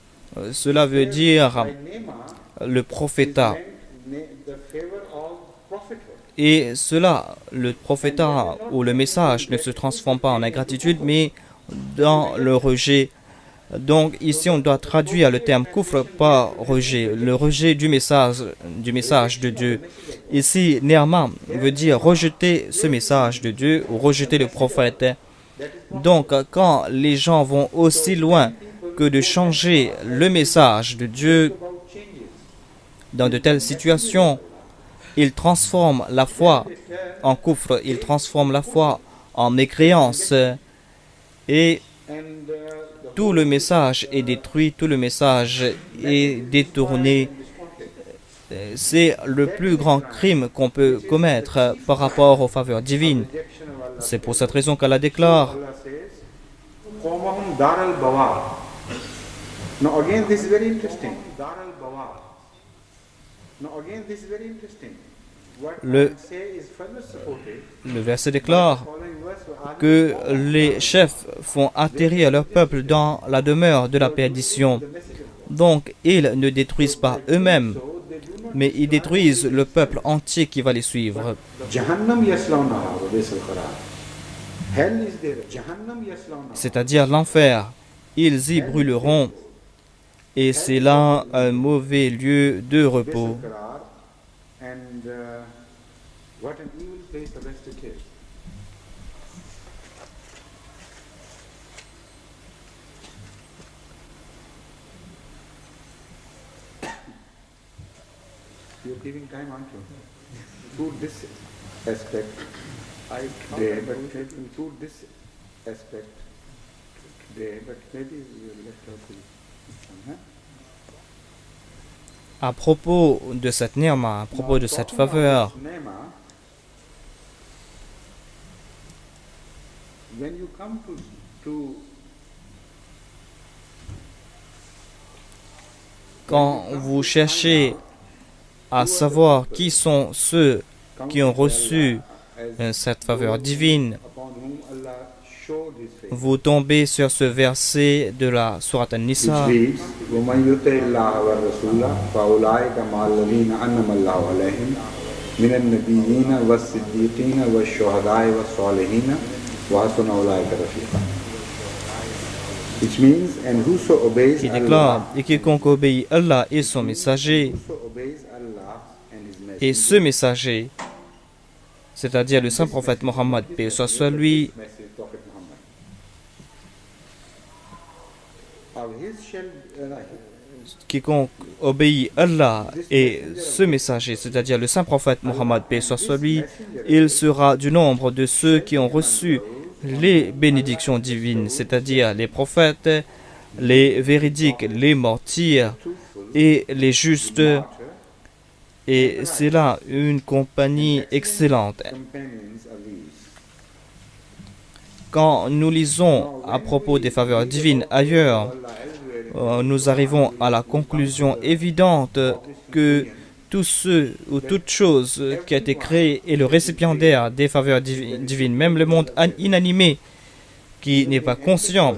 cela veut dire le prophétat. Et cela, le prophétat ou le message ne se transforme pas en ingratitude, mais dans le rejet. Donc ici, on doit traduire le terme kufr par rejet, le rejet du message de Dieu. Ici, ni'ma veut dire rejeter ce message de Dieu ou rejeter le prophète. Donc, quand les gens vont aussi loin que de changer le message de Dieu, dans de telles situations, ils transforment la foi en kufr, ils transforment la foi en mécréance et tout le message est détruit, tout le message est détourné. C'est le plus grand crime qu'on peut commettre par rapport aux faveurs divines. C'est pour cette raison qu'Allah déclare. Now again, this is very interesting. Le verset déclare que les chefs font atterrir leur peuple dans la demeure de la perdition. Donc, ils ne détruisent pas eux-mêmes, mais ils détruisent le peuple entier qui va les suivre. C'est-à-dire l'enfer. Ils y brûleront. Et c'est là un mauvais lieu de repos. You're giving time, aren't you? To this aspect, but to this aspect, but maybe we'll let her be. À propos de cette ni'ma, à propos de cette faveur, when you come to quand vous cherchez à savoir qui sont ceux qui ont reçu cette faveur divine, vous tombez sur ce verset de la sourate An-Nisa qui déclare « Et quiconque obéit Allah et son messager, et ce messager, c'est-à-dire le saint prophète Mohammed, paix soit sur lui, quiconque obéit Allah et ce messager, c'est-à-dire le saint prophète Mohammed, paix soit sur lui, il sera du nombre de ceux qui ont reçu les bénédictions divines, c'est-à-dire les prophètes, les véridiques, les martyrs et les justes. Et c'est là une compagnie excellente. Quand nous lisons à propos des faveurs divines ailleurs, nous arrivons à la conclusion évidente que tout ce ou toute chose qui a été créée est le récipiendaire des faveurs divines. Même le monde inanimé qui n'est pas conscient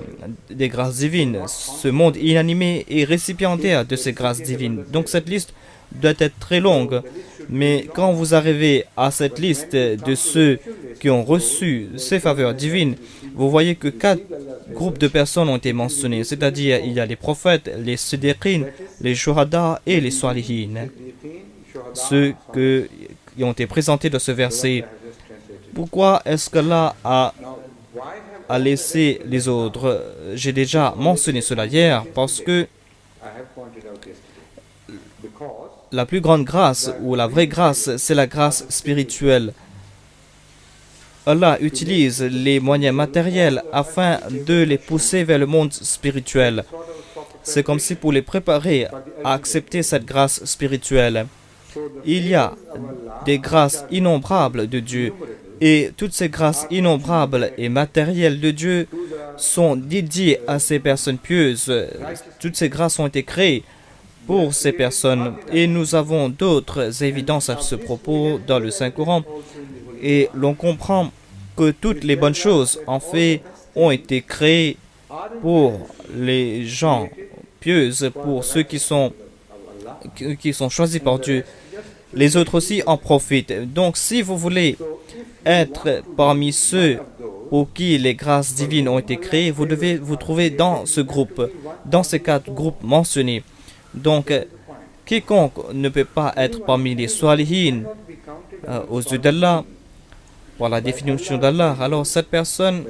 des grâces divines, ce monde inanimé est récipiendaire de ces grâces divines. Donc cette liste doit être très longue. Mais quand vous arrivez à cette liste de ceux qui ont reçu ces faveurs divines, vous voyez que 4 groupes de personnes ont été mentionnés. C'est-à-dire, il y a les prophètes, les siddiqines, les shuhada et les salihin. Ceux qui ont été présentés dans ce verset. Pourquoi est-ce qu'Allah a laissé les autres? J'ai déjà mentionné cela hier parce que la plus grande grâce ou la vraie grâce, c'est la grâce spirituelle. Allah utilise les moyens matériels afin de les pousser vers le monde spirituel. C'est comme si pour les préparer à accepter cette grâce spirituelle. Il y a des grâces innombrables de Dieu et toutes ces grâces innombrables et matérielles de Dieu sont dédiées à ces personnes pieuses. Toutes ces grâces ont été créées pour ces personnes. Et nous avons d'autres évidences à ce propos dans le Saint-Coran. Et l'on comprend que toutes les bonnes choses, en fait, ont été créées pour les gens pieuses, pour ceux qui sont choisis par Dieu. Les autres aussi en profitent. Donc, si vous voulez être parmi ceux pour qui les grâces divines ont été créées, vous devez vous trouver dans ce groupe, dans ces 4 groupes mentionnés. Donc, quiconque ne peut pas être parmi les salihin aux yeux d'Allah, par la définition d'Allah, alors cette personne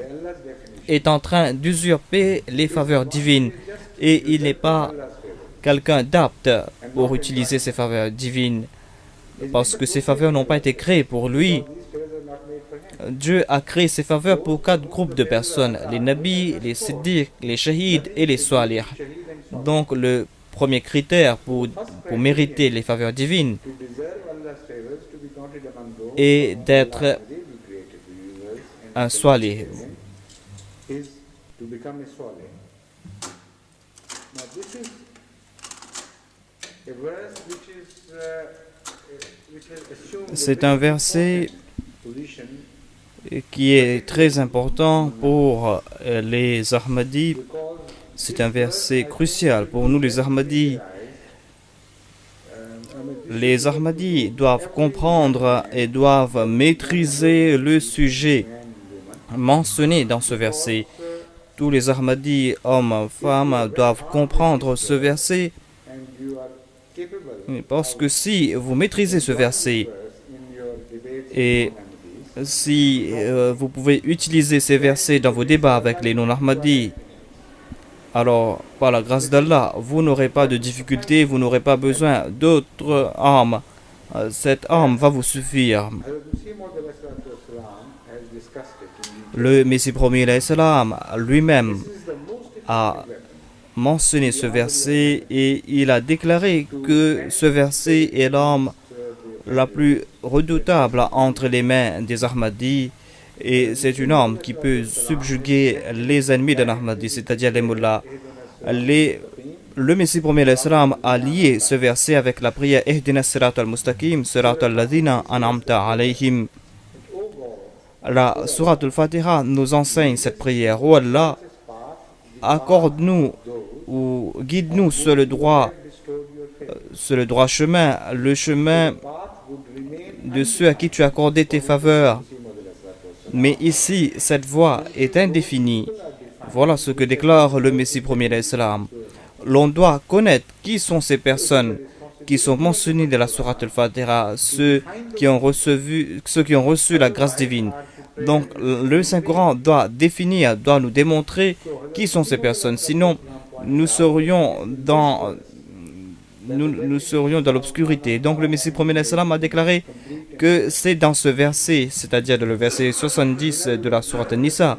est en train d'usurper les faveurs divines et il n'est pas quelqu'un d'apte pour utiliser ces faveurs divines parce que ces faveurs n'ont pas été créées pour lui. Dieu a créé ces faveurs pour 4 groupes de personnes, les nabis, les siddiq, les shahids et les salih. Donc le premier critère pour mériter les faveurs divines est d'être un salih. C'est un verset qui est très important pour les Ahmadis. C'est un verset crucial pour nous les Ahmadis. Les Ahmadis doivent comprendre et doivent maîtriser le sujet mentionné dans ce verset. Tous les Ahmadis, hommes, femmes, doivent comprendre ce verset. Parce que si vous maîtrisez ce verset et si vous pouvez utiliser ces versets dans vos débats avec les non-Ahmadis, alors par la grâce d'Allah, vous n'aurez pas de difficultés, vous n'aurez pas besoin d'autres armes. Cette arme va vous suffire. Le Messie promis lui-même a mentionné ce verset et il a déclaré que ce verset est l'arme la plus redoutable entre les mains des Ahmadis et c'est une arme qui peut subjuguer les ennemis d'un Ahmadi, c'est-à-dire les mullahs. Le Messie premier a lié ce verset avec la prière Ihdina sirat al-mustaqim, sirat al-ladhina an'amta alayhim. La sourate al-Fatiha nous enseigne cette prière. Oh Allah, accorde-nous ou guide-nous sur le droit chemin, le chemin de ceux à qui tu as accordé tes faveurs. Mais ici, cette voie est indéfinie. Voilà ce que déclare le Messie premier d'Islam. L'on doit connaître qui sont ces personnes qui sont mentionnées de la sourate al-Fatiha, ceux qui ont reçu la grâce divine. Donc, le Saint-Coran doit nous démontrer qui sont ces personnes. Sinon, nous serions dans l'obscurité. Donc, le Messie premier d'Islam a déclaré que c'est dans ce verset, c'est-à-dire dans le verset 70 de la sourate An-Nisa,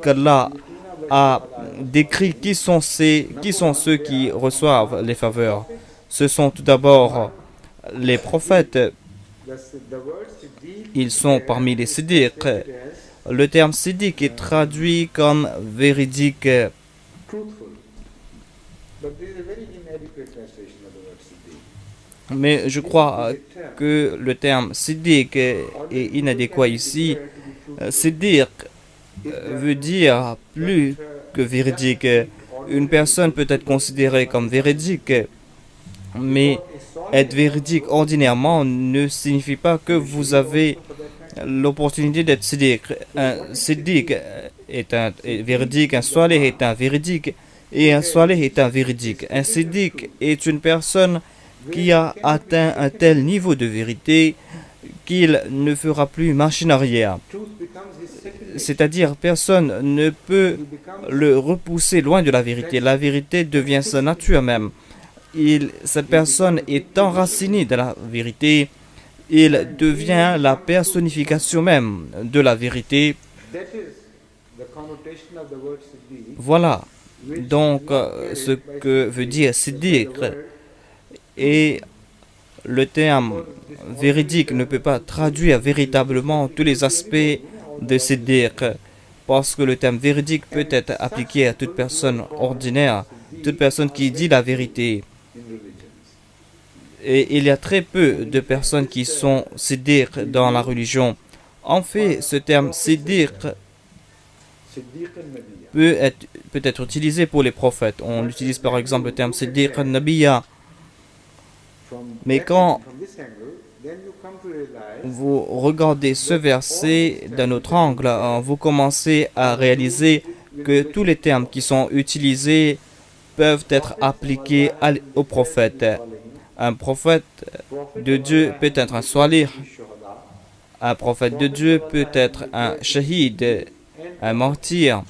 qu'Allah a décrit qui sont ceux qui reçoivent les faveurs. Ce sont tout d'abord les prophètes. Ils sont parmi les siddiq. Le terme siddiq est traduit comme véridique. Mais je crois que le terme siddiq est inadéquat ici. Siddiq veut dire plus que véridique. Une personne peut être considérée comme véridique, mais être véridique ordinairement ne signifie pas que vous avez l'opportunité d'être siddiq. Un siddiq est véridique, un salih est un véridique, et un salih est un véridique. Un siddiq est une personne qui a atteint un tel niveau de vérité qu'il ne fera plus machine arrière. C'est-à-dire, personne ne peut le repousser loin de la vérité. La vérité devient sa nature même. Cette personne est enracinée dans la vérité. Il devient la personnification même de la vérité. Voilà donc ce que veut dire siddiq. Et le terme véridique ne peut pas traduire véritablement tous les aspects de siddiq, parce que le terme véridique peut être appliqué à toute personne ordinaire, toute personne qui dit la vérité. Et il y a très peu de personnes qui sont siddiq dans la religion. En fait, ce terme siddiq peut être utilisé pour les prophètes. On utilise par exemple le terme siddiq al-Nabiyya. Mais quand vous regardez ce verset d'un autre angle, vous commencez à réaliser que tous les termes qui sont utilisés peuvent être appliqués aux prophètes. Un prophète de Dieu peut être un salih. Un prophète de Dieu peut être un shahid, un martyr.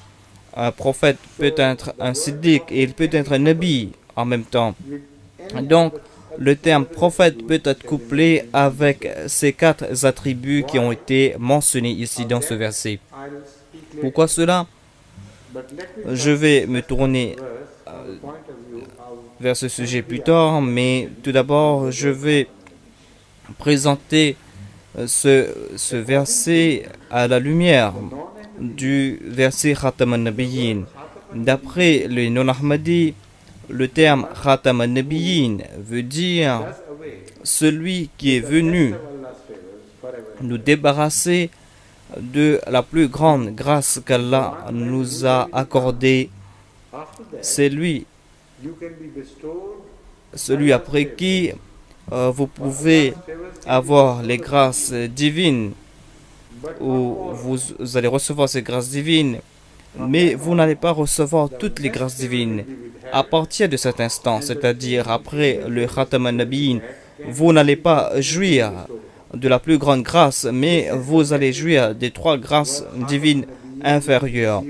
Un prophète peut être un siddiq et il peut être un nabi en même temps. Donc, le terme prophète peut être couplé avec ces 4 attributs qui ont été mentionnés ici dans ce verset. Pourquoi cela? Je vais me tourner vers ce sujet plus tard, mais tout d'abord, je vais présenter ce verset à la lumière du verset Khatam al-Nabiyyin. D'après les non-Ahmadis, le terme Khatam al-Nabiyyin veut dire celui qui est venu nous débarrasser de la plus grande grâce qu'Allah nous a accordée. C'est lui, celui après qui vous pouvez avoir les grâces divines, ou vous allez recevoir ces grâces divines, mais vous n'allez pas recevoir toutes les grâces divines. À partir de cet instant, c'est-à-dire après le Khatam al-Nabiyyin, vous n'allez pas jouir de la plus grande grâce, mais vous allez jouir des 3 grâces divines inférieures.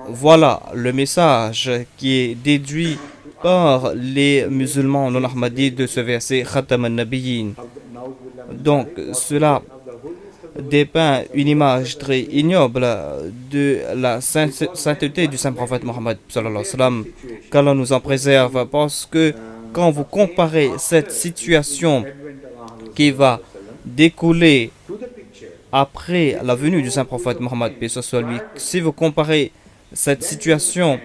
Voilà le message qui est déduit par les musulmans non-ahmadis de ce verset Khatam al-Nabiyyin. Donc, cela dépeint une image très ignoble de la sainteté du saint prophète Mohammed sallallahu alayhi wa sallam, qu'Allah nous en préserve, parce que quand vous comparez cette situation qui va découler après la venue du saint prophète Mohammed, paix soit lui, si vous comparez cette situation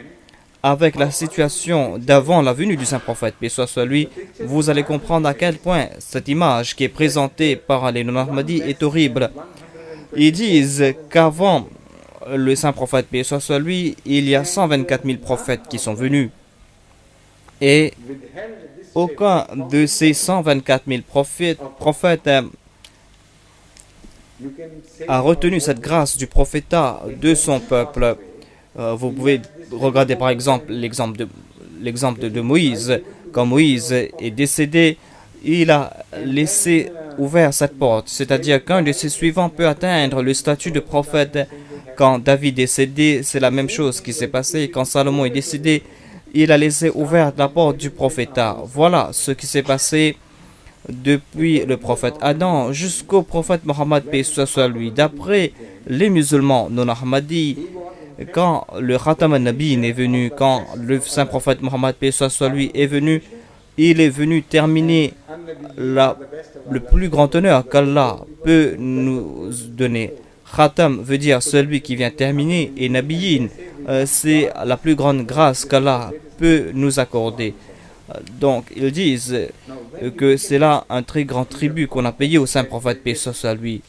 avec la situation d'avant la venue du saint prophète, paix soit lui, vous allez comprendre à quel point cette image qui est présentée par les non-Ahmadis est horrible. Ils disent qu'avant le saint prophète, paix soit lui, il y a 124 000 prophètes qui sont venus. Et aucun de ces 124 000 prophètes a retenu cette grâce du prophétat de son peuple. Vous pouvez regarder par exemple l'exemple de Moïse. Quand Moïse est décédé, il a laissé ouvert cette porte, c'est-à-dire qu'un de ses suivants peut atteindre le statut de prophète. Quand David est décédé, c'est la même chose qui s'est passé. Quand Salomon est décédé, il a laissé ouverte la porte du prophétat. Voilà ce qui s'est passé depuis le prophète Adam jusqu'au prophète Mohammed, paix soit lui. D'après les musulmans non-Ahmadis, quand le Khatam al-Nabiyyin est venu, quand le saint prophète Mohammed, paix soit lui, est venu, il est venu terminer le plus grand honneur qu'Allah peut nous donner. Khatam veut dire celui qui vient terminer, et Nabiyyin, c'est la plus grande grâce qu'Allah peut nous accorder. Donc, ils disent que c'est là un très grand tribut qu'on a payé au saint prophète, paix soit lui.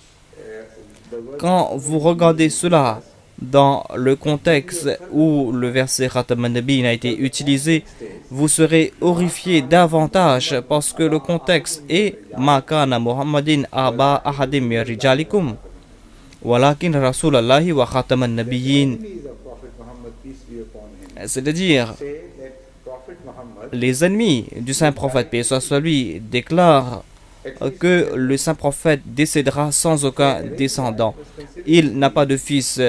Quand vous regardez cela dans le contexte où le verset Khatam an-Nabiyyin a été utilisé, vous serez horrifié davantage parce que le contexte est Ma kana Muhammadin aba ahadim min rijalikum walakin rasulallahi wa Khatam an-Nabiyyin. C'est-à-dire, les ennemis du saint prophète, paix soit lui, déclarent que le saint prophète décédera sans aucun descendant. Il n'a pas de fils.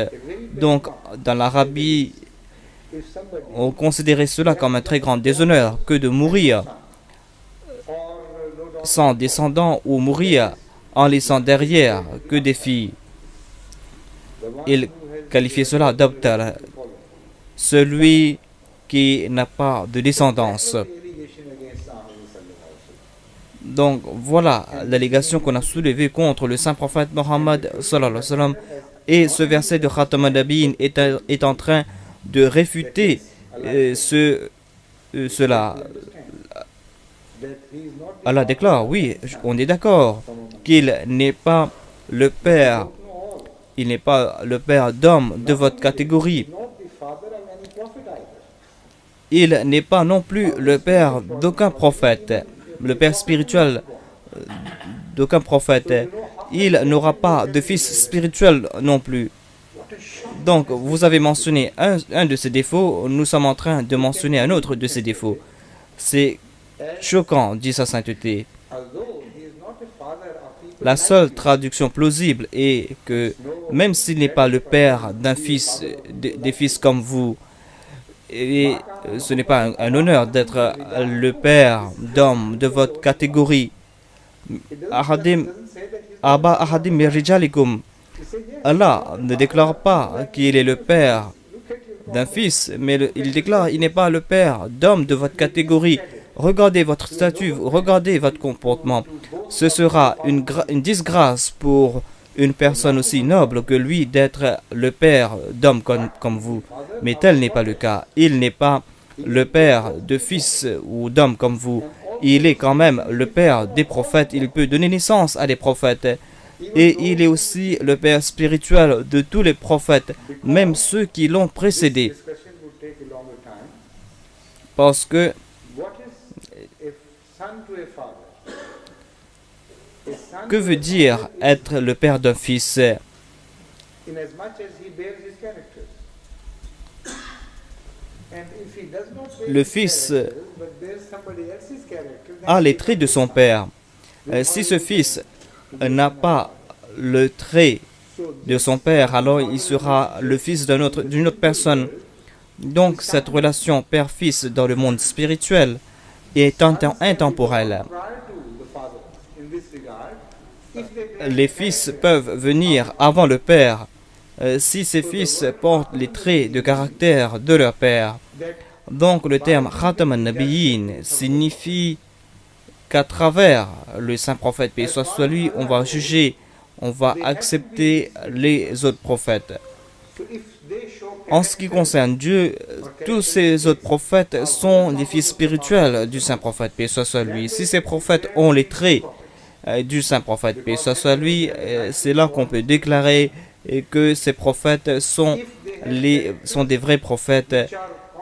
Donc, dans l'Arabie, on considérait cela comme un très grand déshonneur que de mourir sans descendant ou mourir en laissant derrière que des filles. Il qualifiait cela d'abtar, celui qui n'a pas de descendance. Donc voilà l'allégation qu'on a soulevée contre le saint prophète Mohammed sallallahu alayhi wa sallam, et ce verset de Khatam an-Nabiyyin est en train de réfuter cela. Allah déclare, oui, on est d'accord qu'il n'est pas le père, il n'est pas le père d'homme de votre catégorie. Il n'est pas non plus le père d'aucun prophète, le père spirituel d'aucun prophète. Il n'aura pas de fils spirituel non plus. Donc, vous avez mentionné un de ses défauts, nous sommes en train de mentionner un autre de ses défauts. C'est choquant, dit sa sainteté. La seule traduction plausible est que même s'il n'est pas le père d'un fils, des fils comme vous, et ce n'est pas un honneur d'être le père d'hommes de votre catégorie. Aba ahadim min rijalikum. Allah ne déclare pas qu'il est le père d'un fils, mais il déclare qu'il n'est pas le père d'hommes de votre catégorie. Regardez votre statut, regardez votre comportement. Ce sera une disgrâce pour une personne aussi noble que lui d'être le père d'hommes comme vous. Mais tel n'est pas le cas. Il n'est pas le père de fils ou d'hommes comme vous. Il est quand même le père des prophètes. Il peut donner naissance à des prophètes. Et il est aussi le père spirituel de tous les prophètes, même ceux qui l'ont précédé. Parce que que veut dire être le père d'un fils? Le fils a les traits de son père. Si ce fils n'a pas le trait de son père, alors il sera le fils d'une autre personne. Donc cette relation père-fils dans le monde spirituel est intemporelle. Les fils peuvent venir avant le père si ces fils portent les traits de caractère de leur père. Donc le terme Khatam an-Nabiyyin signifie qu'à travers le saint prophète, paix soit lui, on va juger, on va accepter les autres prophètes. En ce qui concerne Dieu, tous ces autres prophètes sont les fils spirituels du saint prophète, paix soit lui. Si ces prophètes ont les traits du saint prophète, paix soit lui, c'est là qu'on peut déclarer que ces prophètes sont des vrais prophètes,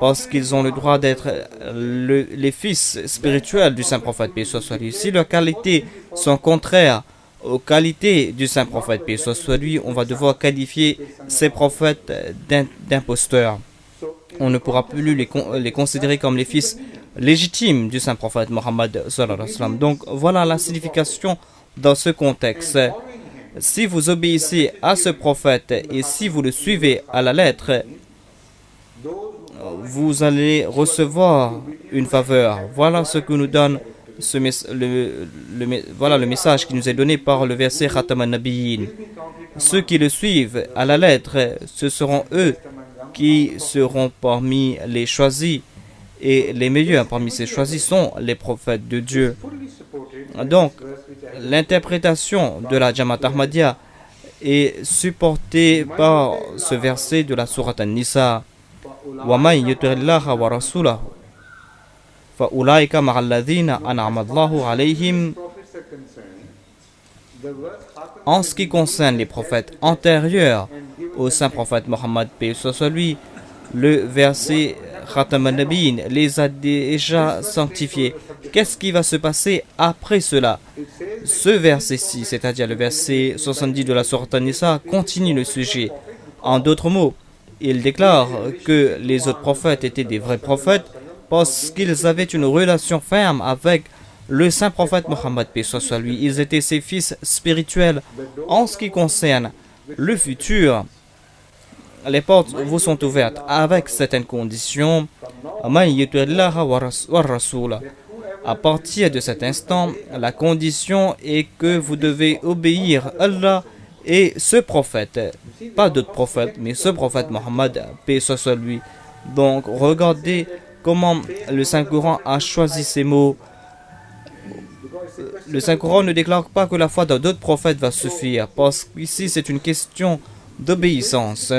parce qu'ils ont le droit d'être les fils spirituels du saint prophète, paix soit lui. Si leurs qualités sont contraires aux qualités du saint prophète, paix soit lui, on va devoir qualifier ces prophètes d'imposteurs. On ne pourra plus les considérer comme les fils légitimes du saint prophète Mohammed sallallahu alayhi wa sallam. Donc voilà la signification dans ce contexte. Si vous obéissez à ce prophète et si vous le suivez à la lettre, vous allez recevoir une faveur. Voilà ce que nous donne voilà le message qui nous est donné par le verset Khatam an-Nabiyyin. Ceux qui le suivent à la lettre, ce seront eux qui seront parmi les choisis, et les meilleurs parmi ces choisis sont les prophètes de Dieu. Donc, l'interprétation de la Jamaat Ahmadiyya est supportée par ce verset de la sourate An-Nisa. وَمَنْ يُطِعِ اللَّهَ وَرَسُولَهُ فَأُولَٰئِكَ مَعَ الَّذِينَ أَنْعَمَ اللَّهُ عَلَيْهِمْ. En ce qui concerne les prophètes antérieurs au saint prophète Mohammed, paix et soit sur lui, le verset Khatam al-Nabiyyin les a déjà sanctifiés. Qu'est-ce qui va se passer après cela? Ce verset-ci, c'est-à-dire le verset 70 de la sourate An-Nisa, continue le sujet. En d'autres mots, il déclare que les autres prophètes étaient des vrais prophètes parce qu'ils avaient une relation ferme avec le saint prophète Mohammed, paix soit sur lui. Ils étaient ses fils spirituels. En ce qui concerne le futur, les portes vous sont ouvertes avec certaines conditions. À partir de cet instant, la condition est que vous devez obéir à Allah et ce prophète. Pas d'autres prophètes, mais ce prophète Mohammed, paix soit sur lui. Donc, regardez comment le Saint-Coran a choisi ces mots. Le Saint-Coran ne déclare pas que la foi dans d'autres prophètes va suffire, parce qu'ici c'est une question d'obéissance.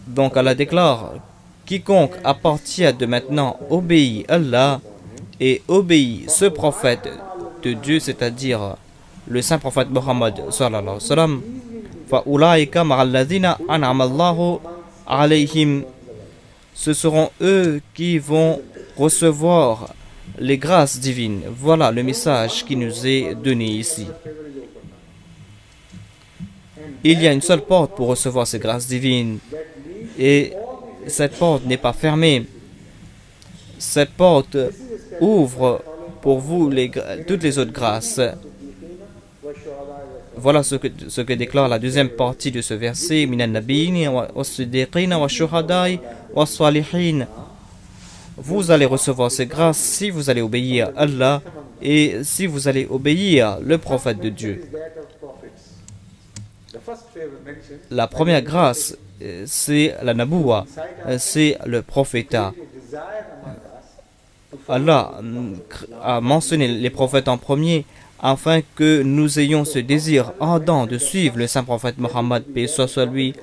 Donc Allah déclare, quiconque à partir de maintenant obéit Allah et obéit ce prophète de Dieu, c'est-à-dire le saint prophète Mohammed sallallahu alayhi wa sallam, فَأُولَٰئِكَ مَعَ الَّذِينَ أَنْعَمَ اللَّهُ عَلَيْهِمْ. Ce seront eux qui vont recevoir les grâces divines. Voilà le message qui nous est donné ici. Il y a une seule porte pour recevoir ces grâces divines. Et cette porte n'est pas fermée. Cette porte ouvre pour vous toutes les autres grâces. Voilà ce que déclare la deuxième partie de ce verset. Minan nabiyyin was-siddiqin wash-shuhada'i was-salihin. Vous allez recevoir ces grâces si vous allez obéir à Allah et si vous allez obéir le prophète de Dieu. La première grâce, c'est la nabouwa, c'est le prophétat. Allah a mentionné les prophètes en premier afin que nous ayons ce désir ardent de suivre le saint prophète Mohammed, paix soit sur lui.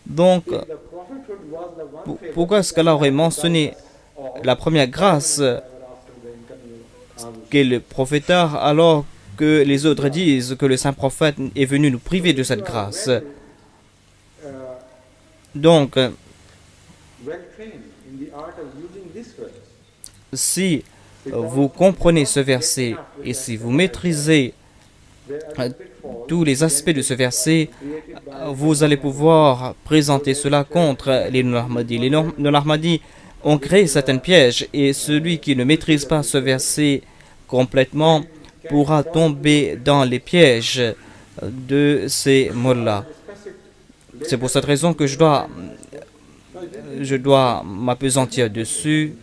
Donc, pourquoi est-ce qu'Allah aurait mentionné la première grâce qu'est le prophétat alors que les autres disent que le saint prophète est venu nous priver de cette grâce? Donc, si vous comprenez ce verset et si vous maîtrisez tous les aspects de ce verset, vous allez pouvoir présenter cela contre les non-Ahmadis. Les non-Ahmadis ont créé certains pièges et celui qui ne maîtrise pas ce verset complètement pourra tomber dans les pièges de ces mots-là. C'est pour cette raison que je dois m'appesantir dessus.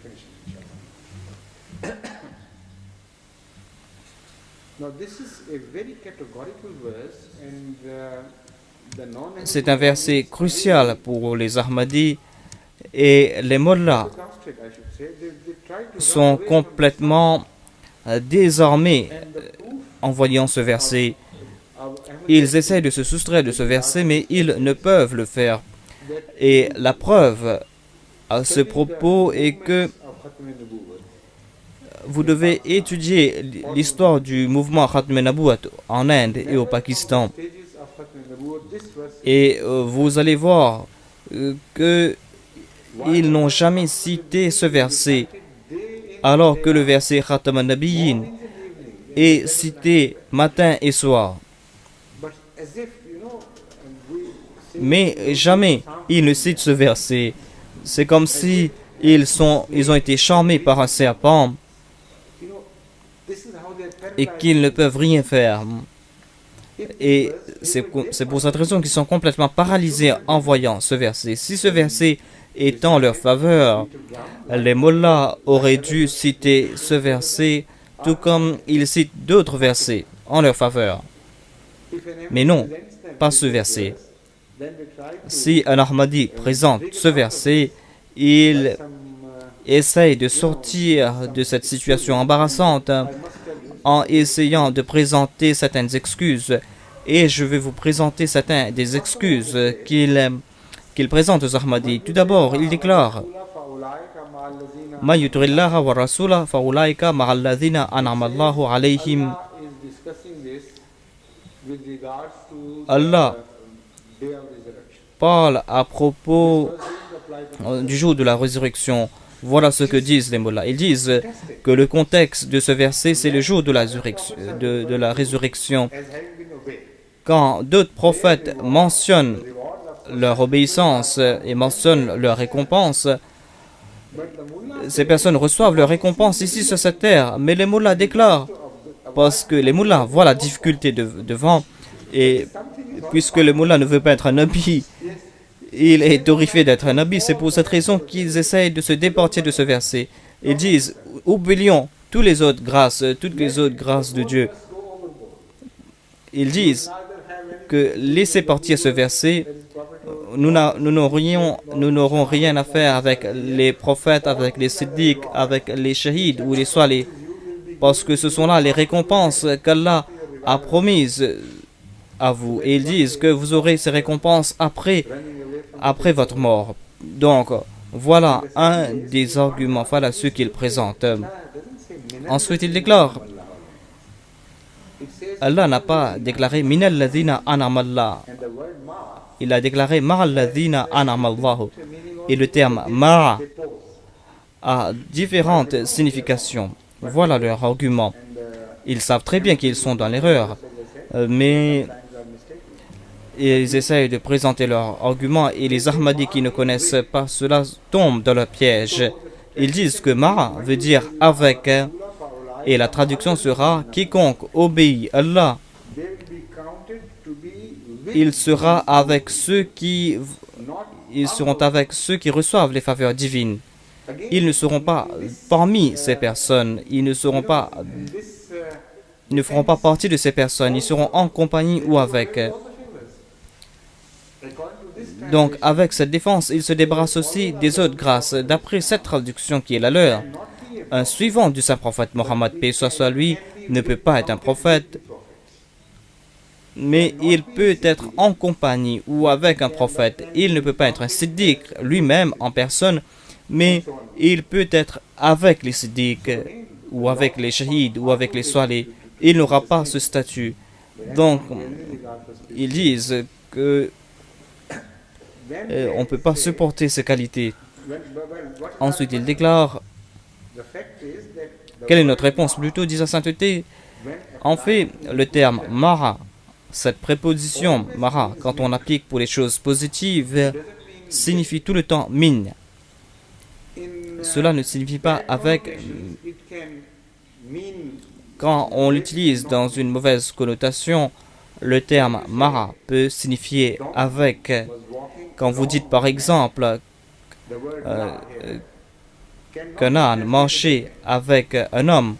C'est un verset crucial pour les Ahmadis et les mollahs sont complètement désarmés en voyant ce verset. Ils essaient de se soustraire de ce verset, mais ils ne peuvent le faire. Et la preuve à ce propos est que vous devez étudier l'histoire du mouvement Khatm an-Nabuwwat en Inde et au Pakistan. Et vous allez voir qu'ils n'ont jamais cité ce verset, alors que le verset Khatam an-Nabiyyin est cité matin et soir. Mais jamais ils ne citent ce verset. C'est comme si ils ont été charmés par un serpent et qu'ils ne peuvent rien faire. Et c'est pour cette raison qu'ils sont complètement paralysés en voyant ce verset. Si ce verset est en leur faveur, les mollahs auraient dû citer ce verset tout comme ils citent d'autres versets en leur faveur. Mais non, pas ce verset. Si un Ahmadi présente ce verset, il essaye de sortir de cette situation embarrassante en essayant de présenter certaines excuses. Et je vais vous présenter certaines des excuses qu'il qu'il présente aux Ahmadis. Tout d'abord, il déclare Ma yuturillaha wa rasula fa ulaika ma'alladhina an'ama Allahu alayhim. Allah parle à propos du jour de la résurrection. Voilà ce que disent les mollahs. Ils disent que le contexte de ce verset, c'est le jour de la résurrection. Quand d'autres prophètes mentionnent leur obéissance et mentionnent leur récompense, ces personnes reçoivent leur récompense ici sur cette terre. Mais les mollahs déclarent, parce que les mollahs voient la difficulté devant, et puisque le mullah ne veut pas être un nabi, il est horrifié d'être un nabi. C'est pour cette raison qu'ils essayent de se déporter de ce verset. Ils disent, oublions toutes les autres grâces de Dieu. Ils disent que laissez partir ce verset. Nous n'aurons rien à faire avec les prophètes, avec les siddiqs, avec les shahids ou les salih, parce que ce sont là les récompenses qu'Allah a promises à vous. Et ils disent que vous aurez ces récompenses après votre mort. Donc, voilà un des arguments fallacieux qu'il présente. Ensuite, il déclare Allah n'a pas déclaré Minal ladhina an'amallah. Il a déclaré Ma'al ladhina an'amallahu. Et le terme Ma'a a différentes significations. Voilà leur argument. Ils savent très bien qu'ils sont dans l'erreur, mais ils essayent de présenter leur argument, et les Ahmadis qui ne connaissent pas cela tombent dans le piège. Ils disent que Ma'a veut dire avec, et la traduction sera quiconque obéit à Allah, il sera avec ils seront avec ceux qui reçoivent les faveurs divines. Ils ne seront pas parmi ces personnes, ils ne feront pas partie de ces personnes, ils seront en compagnie ou avec. Donc, avec cette défense, ils se débarrassent aussi des autres grâces. D'après cette traduction qui est la leur, un suivant du saint prophète Mohammed, paix soit sur lui, ne peut pas être un prophète, mais il peut être en compagnie ou avec un prophète. Il ne peut pas être un siddiq lui-même en personne, mais il peut être avec les siddiq ou avec les shahids ou avec les salih. Il n'aura pas ce statut. Donc, ils disent que on ne peut pas supporter ces qualités. Ensuite, il déclare quelle est notre réponse? Plutôt, dit sa sainteté, en fait, le terme Mara, cette préposition Mara, quand on applique pour les choses positives, signifie tout le temps min. Cela ne signifie pas avec. Quand on l'utilise dans une mauvaise connotation, le terme Mara peut signifier avec. Quand vous dites par exemple qu'un âne marchait avec un homme,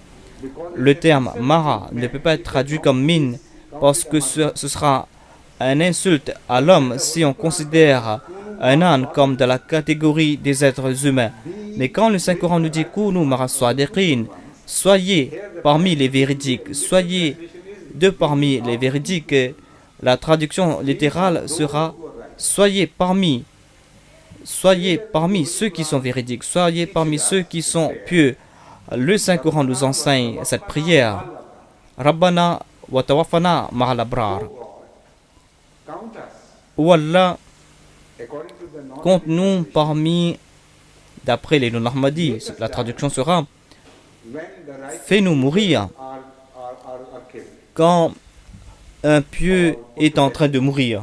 le terme Mara ne peut pas être traduit comme min, parce que ce sera une insulte à l'homme si on considère un âne comme de la catégorie des êtres humains. Mais quand le Saint-Coran nous dit Kunu mara sadiqin, soyez parmi les véridiques, soyez de parmi les véridiques, la traduction littérale sera soyez parmi ceux qui sont véridiques, soyez parmi ceux qui sont pieux. Le Saint-Coran nous enseigne cette prière. Rabbana wa tawaffana ma'al abrar. Ou Allah, compte-nous parmi, d'après les non-Ahmadis, la traduction sera fais-nous mourir quand un pieux est en train de mourir.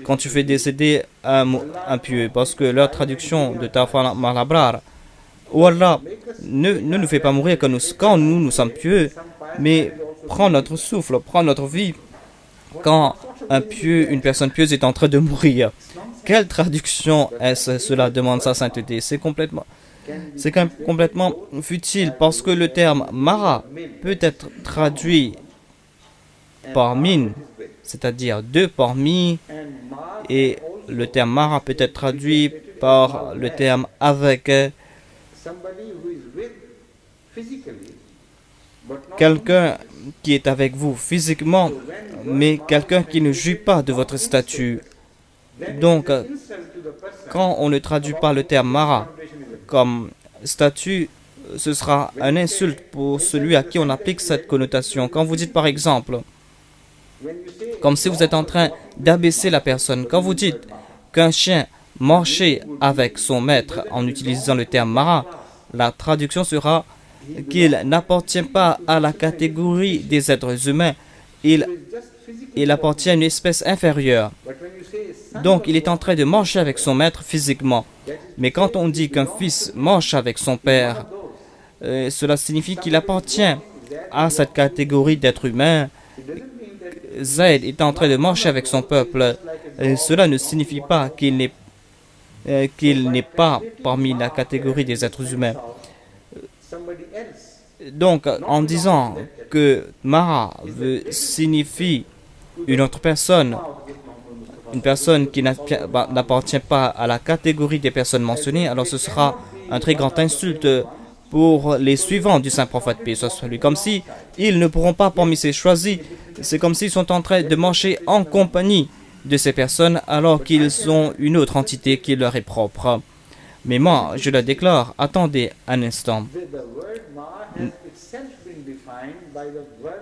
Quand tu fais décéder un pieux, parce que leur traduction de Tawafana Malabrar, ou Allah, ne nous fait pas mourir quand nous sommes pieux, mais prends notre souffle, prends notre vie quand une personne pieuse est en train de mourir. Quelle traduction est-ce? Cela demande sa sainteté. C'est complètement futile, parce que le terme Mara peut être traduit par min, c'est-à-dire deux parmi, et le terme Mara peut être traduit par le terme avec. quelqu'un qui est avec vous physiquement, mais quelqu'un qui ne jouit pas de votre statut. Donc, quand on ne traduit pas le terme mara comme statut, ce sera un insulte pour celui à qui on applique cette connotation. Quand vous dites par exemple, comme si vous êtes en train d'abaisser la personne, quand vous dites qu'un chien marchait avec son maître en utilisant le terme mara, la traduction sera qu'il n'appartient pas à la catégorie des êtres humains, il appartient à une espèce inférieure. Donc, il est en train de marcher avec son maître physiquement. Mais quand on dit qu'un fils marche avec son père, cela signifie qu'il appartient à cette catégorie d'êtres humains. Zayd est en train de marcher avec son peuple. Cela ne signifie pas qu'il n'est pas parmi la catégorie des êtres humains. Donc, en disant que Mara signifie une autre personne, une personne qui n'appartient pas à la catégorie des personnes mentionnées, alors ce sera un très grand insulte pour les suivants du saint prophète, paix soit sur lui. Comme si ils ne pourront pas parmi ces choisis, c'est comme s'ils sont en train de marcher en compagnie de ces personnes alors qu'ils ont une autre entité qui leur est propre. Mais moi, je le déclare, attendez un instant.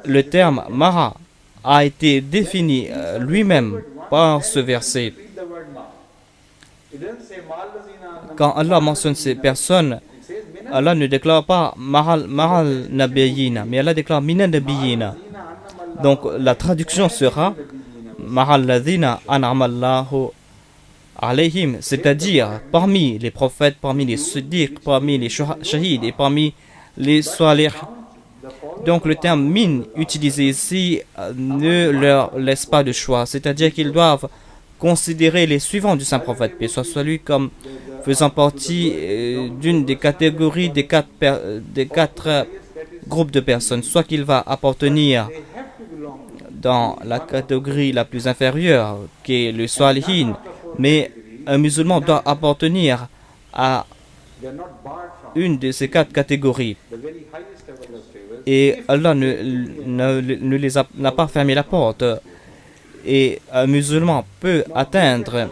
Le terme Mara a été défini lui-même par ce verset. Quand Allah mentionne ces personnes, Allah ne déclare pas Mahal Nabiyina, mais Allah déclare Mina Nabiyina. Donc la traduction sera Mahal Ladina An'amallahu alayhim, c'est-à-dire parmi les prophètes, parmi les siddiq, parmi les shahids et parmi les salih. Donc le terme min utilisé ici ne leur laisse pas de choix, c'est-à-dire qu'ils doivent considérer les suivants du saint prophète, paix soit sur lui, comme faisant partie d'une des catégories des quatre groupes de personnes, soit qu'il va appartenir dans la catégorie la plus inférieure, qui est le salihin, mais un musulman doit appartenir à une de ces quatre catégories. Et Allah n'a pas fermé la porte. Et un musulman peut atteindre,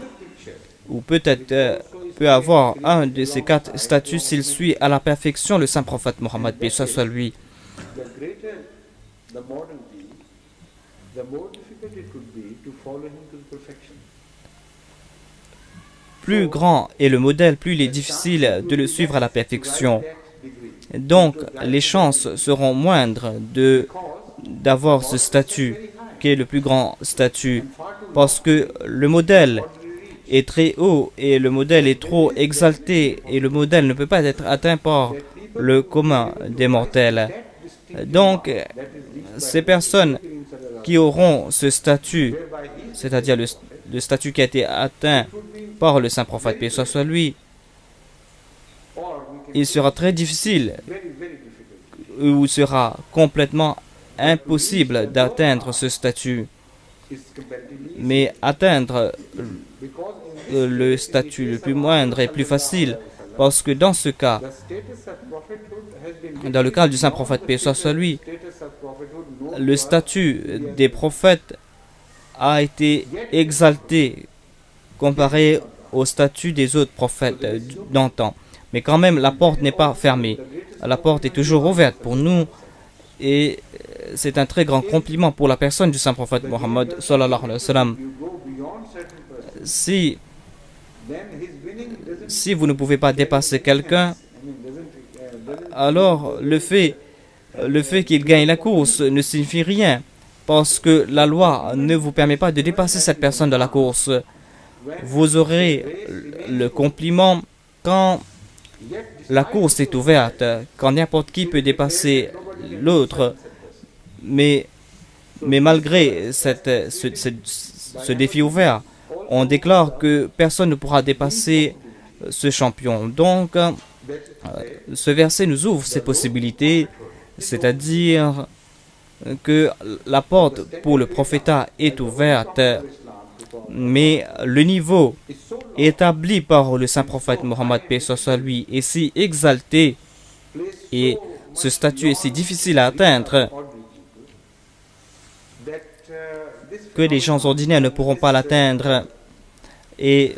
ou peut-être peut avoir un de ces quatre statuts s'il suit à la perfection le saint prophète Mohammed, paix soit sur lui. Plus grand est le modèle, plus il est difficile de le suivre à la perfection. Donc, les chances seront moindres d'avoir ce statut, qui est le plus grand statut, parce que le modèle est très haut et le modèle est trop exalté et le modèle ne peut pas être atteint par le commun des mortels. Donc, ces personnes qui auront ce statut, c'est-à-dire le statut qui a été atteint par le saint prophète, paix soit sur lui, il sera très difficile ou il sera complètement impossible d'atteindre ce statut. Mais atteindre le statut le plus moindre est plus facile parce que dans ce cas, dans le cas du saint prophète, paix soit sur lui, le statut des prophètes a été exalté comparé au statut des autres prophètes d'antan. Mais quand même, la porte n'est pas fermée. La porte est toujours ouverte pour nous et c'est un très grand compliment pour la personne du saint prophète Mohammed sallallahu alayhi wa sallam. Si vous ne pouvez pas dépasser quelqu'un, alors le fait qu'il gagne la course ne signifie rien parce que la loi ne vous permet pas de dépasser cette personne dans la course. Vous aurez le compliment quand la course est ouverte, quand n'importe qui peut dépasser l'autre, mais malgré ce défi ouvert, on déclare que personne ne pourra dépasser ce champion. Donc, ce verset nous ouvre ces possibilités, c'est-à-dire que la porte pour le prophétat est ouverte, mais le niveau établi par le saint prophète Mohammed, paix soit sur lui, est si exalté et ce statut est si difficile à atteindre que les gens ordinaires ne pourront pas l'atteindre. Et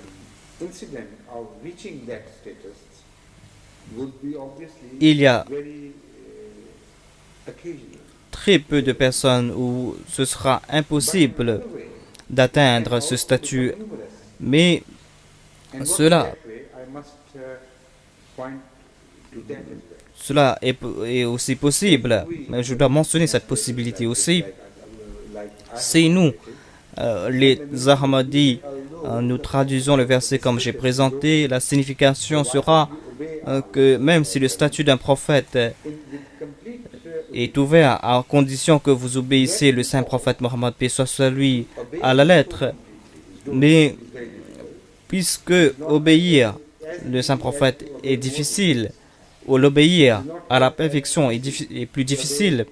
il y a très peu de personnes où ce sera impossible d'atteindre ce statut. Mais cela est aussi possible. Mais je dois mentionner cette possibilité aussi. Si nous, les Ahmadis, nous traduisons le verset comme j'ai présenté, la signification sera que même si le statut d'un prophète est ouvert à condition que vous obéissez le saint prophète Mohammed, paix soit sur lui, à la lettre, mais puisque obéir le saint prophète est difficile, ou l'obéir à la perfection est plus difficile,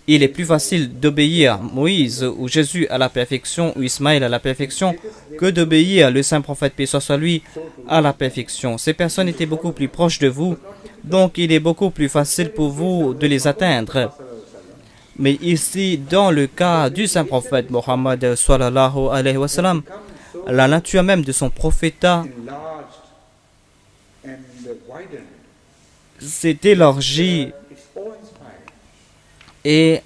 il est plus facile d'obéir Moïse ou Jésus à la perfection ou Ismaël à la perfection que d'obéir le saint prophète, paix soit sur lui, à la perfection. Ces personnes étaient beaucoup plus proches de vous, donc il est beaucoup plus facile pour vous de les atteindre. Mais ici, dans le cas du saint prophète Mohammed sallallahu alayhi wa sallam, la nature même de son prophétat s'est élargie et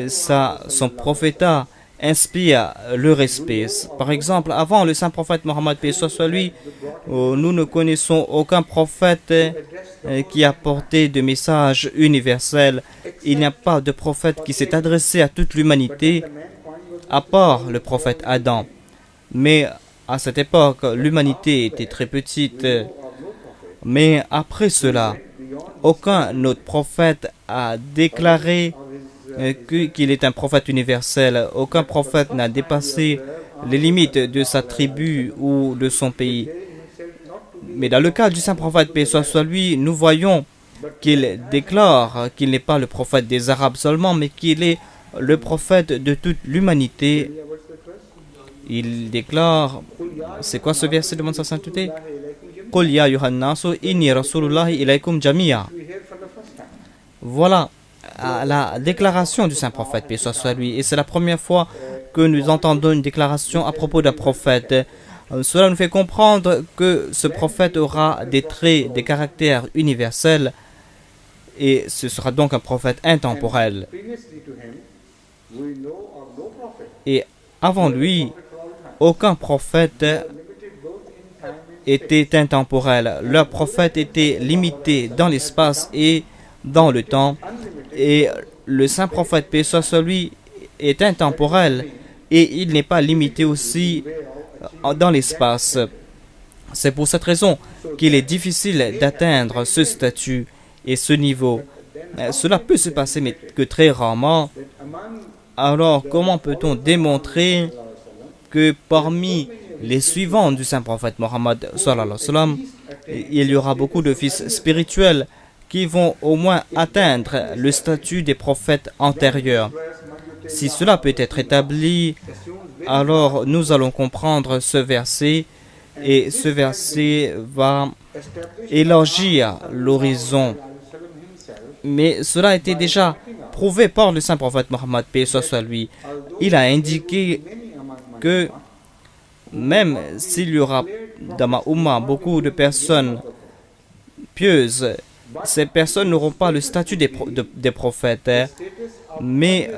son prophétat inspire le respect. Par exemple, avant le saint prophète Mohammed, paix soit sur lui, nous ne connaissons aucun prophète qui a porté de messages universels. Il n'y a pas de prophète qui s'est adressé à toute l'humanité, à part le prophète Adam. Mais à cette époque, l'humanité était très petite. Mais après cela, aucun autre prophète a déclaré qu'il est un prophète universel. Aucun prophète n'a dépassé les limites de sa tribu ou de son pays. Mais dans le cas du saint prophète, paix soit sur lui, nous voyons qu'il déclare qu'il n'est pas le prophète des Arabes seulement, mais qu'il est le prophète de toute l'humanité. Il déclare, c'est quoi ce verset demande sa sainteté? Qul ya ayyuhan nasu inni rasulullahi ilaykum jami'a. Voilà la déclaration du saint prophète, paix soit sur lui. Et c'est la première fois que nous entendons une déclaration à propos d'un prophète. Cela nous fait comprendre que ce prophète aura des traits, des caractères universels et ce sera donc un prophète intemporel. Et avant lui, aucun prophète était intemporel. Leur prophète était limité dans l'espace et dans le temps. Et le saint prophète, paix soit sur lui, est intemporel et il n'est pas limité aussi dans l'espace. C'est pour cette raison qu'il est difficile d'atteindre ce statut et ce niveau. Cela peut se passer, mais que très rarement. Alors, comment peut-on démontrer que parmi les suivants du saint prophète Mohammed sallallahu alayhi wa sallam, il y aura beaucoup de fils spirituels qui vont au moins atteindre le statut des prophètes antérieurs? Si cela peut être établi, alors nous allons comprendre ce verset et ce verset va élargir l'horizon. Mais cela a été déjà prouvé par le saint prophète Mohammed, paix soit sur lui. Il a indiqué que même s'il y aura dans ma Ummah beaucoup de personnes pieuses, ces personnes n'auront pas le statut des prophètes, mais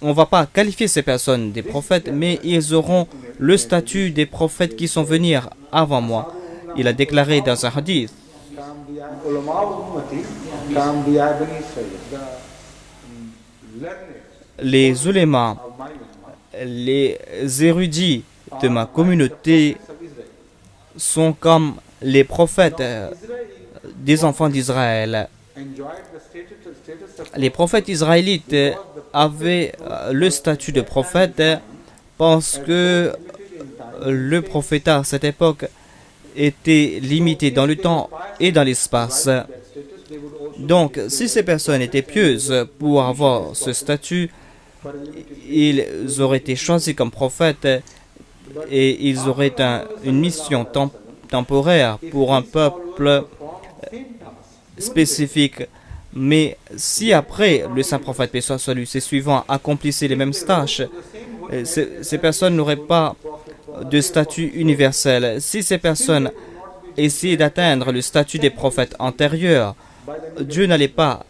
on ne va pas qualifier ces personnes des prophètes, mais ils auront le statut des prophètes qui sont venus avant moi. Il a déclaré dans un hadith, les ulémas, les érudits de ma communauté sont comme les prophètes des enfants d'Israël. Les prophètes israélites avaient le statut de prophète parce que le prophétat à cette époque était limité dans le temps et dans l'espace. Donc, si ces personnes étaient pieuses pour avoir ce statut, ils auraient été choisis comme prophètes et ils auraient une mission temporaire pour un peuple spécifiques. Mais si après le saint prophète, paix soit sur lui, ses suivants accomplissaient les mêmes tâches, ces personnes n'auraient pas de statut universel. Si ces personnes essayaient d'atteindre le statut des prophètes antérieurs, Dieu n'allait pas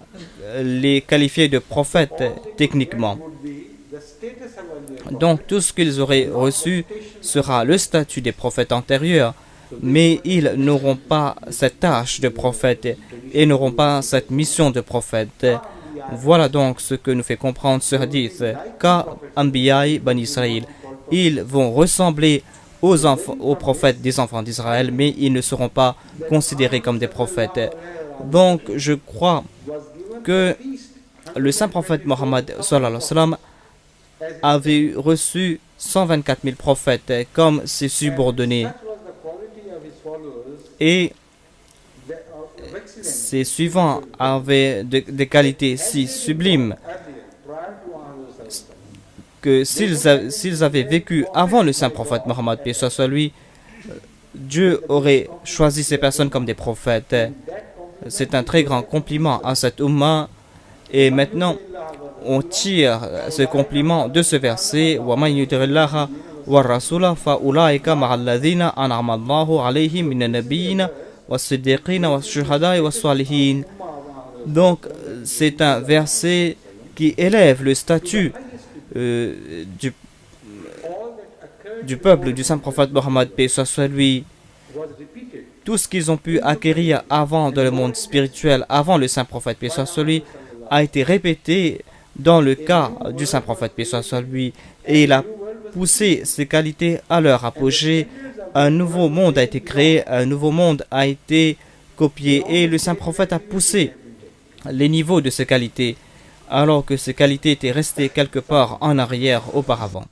les qualifier de prophètes techniquement. Donc tout ce qu'ils auraient reçu sera le statut des prophètes antérieurs, mais ils n'auront pas cette tâche de prophète et n'auront pas cette mission de prophète. Voilà donc ce que nous fait comprendre ce hadith. Ka Anbiya'i Bani Israël, ils vont ressembler aux prophètes des enfants d'Israël, mais ils ne seront pas considérés comme des prophètes. Donc je crois que le saint prophète Mohammed sallallahu alayhi wa sallam avait reçu 124 000 prophètes comme ses subordonnés. Et ses suivants avaient des qualités si sublimes que s'ils avaient vécu avant le saint prophète Mohammed, paix soit sur lui, Dieu aurait choisi ces personnes comme des prophètes. C'est un très grand compliment à cette Ummah. Et maintenant, on tire ce compliment de ce verset. وَمَنْ يُطِعِ اللَّهَ وَالرَّسُولَ فَأُولَٰئِكَ مَعَ الَّذِينَ أَنْعَمَ اللَّهُ عَلَيْهِمْ مِنَ النَّبِيِّينَ وَالصِّدِّيقِينَ وَالشُّهَدَاءِ وَالصَّالِحِينَ. Donc, c'est un verset qui élève le statut du peuple du saint prophète Mohammed, paix soit sur lui. Tout ce qu'ils ont pu acquérir avant dans le monde spirituel, avant le saint prophète, paix soit sur lui, a été répété dans le cas du saint prophète, paix soit sur lui, et il a poussé ces qualités à leur apogée. Un nouveau monde a été créé, un nouveau monde a été copié, et le saint prophète a poussé les niveaux de ces qualités, alors que ces qualités étaient restées quelque part en arrière auparavant.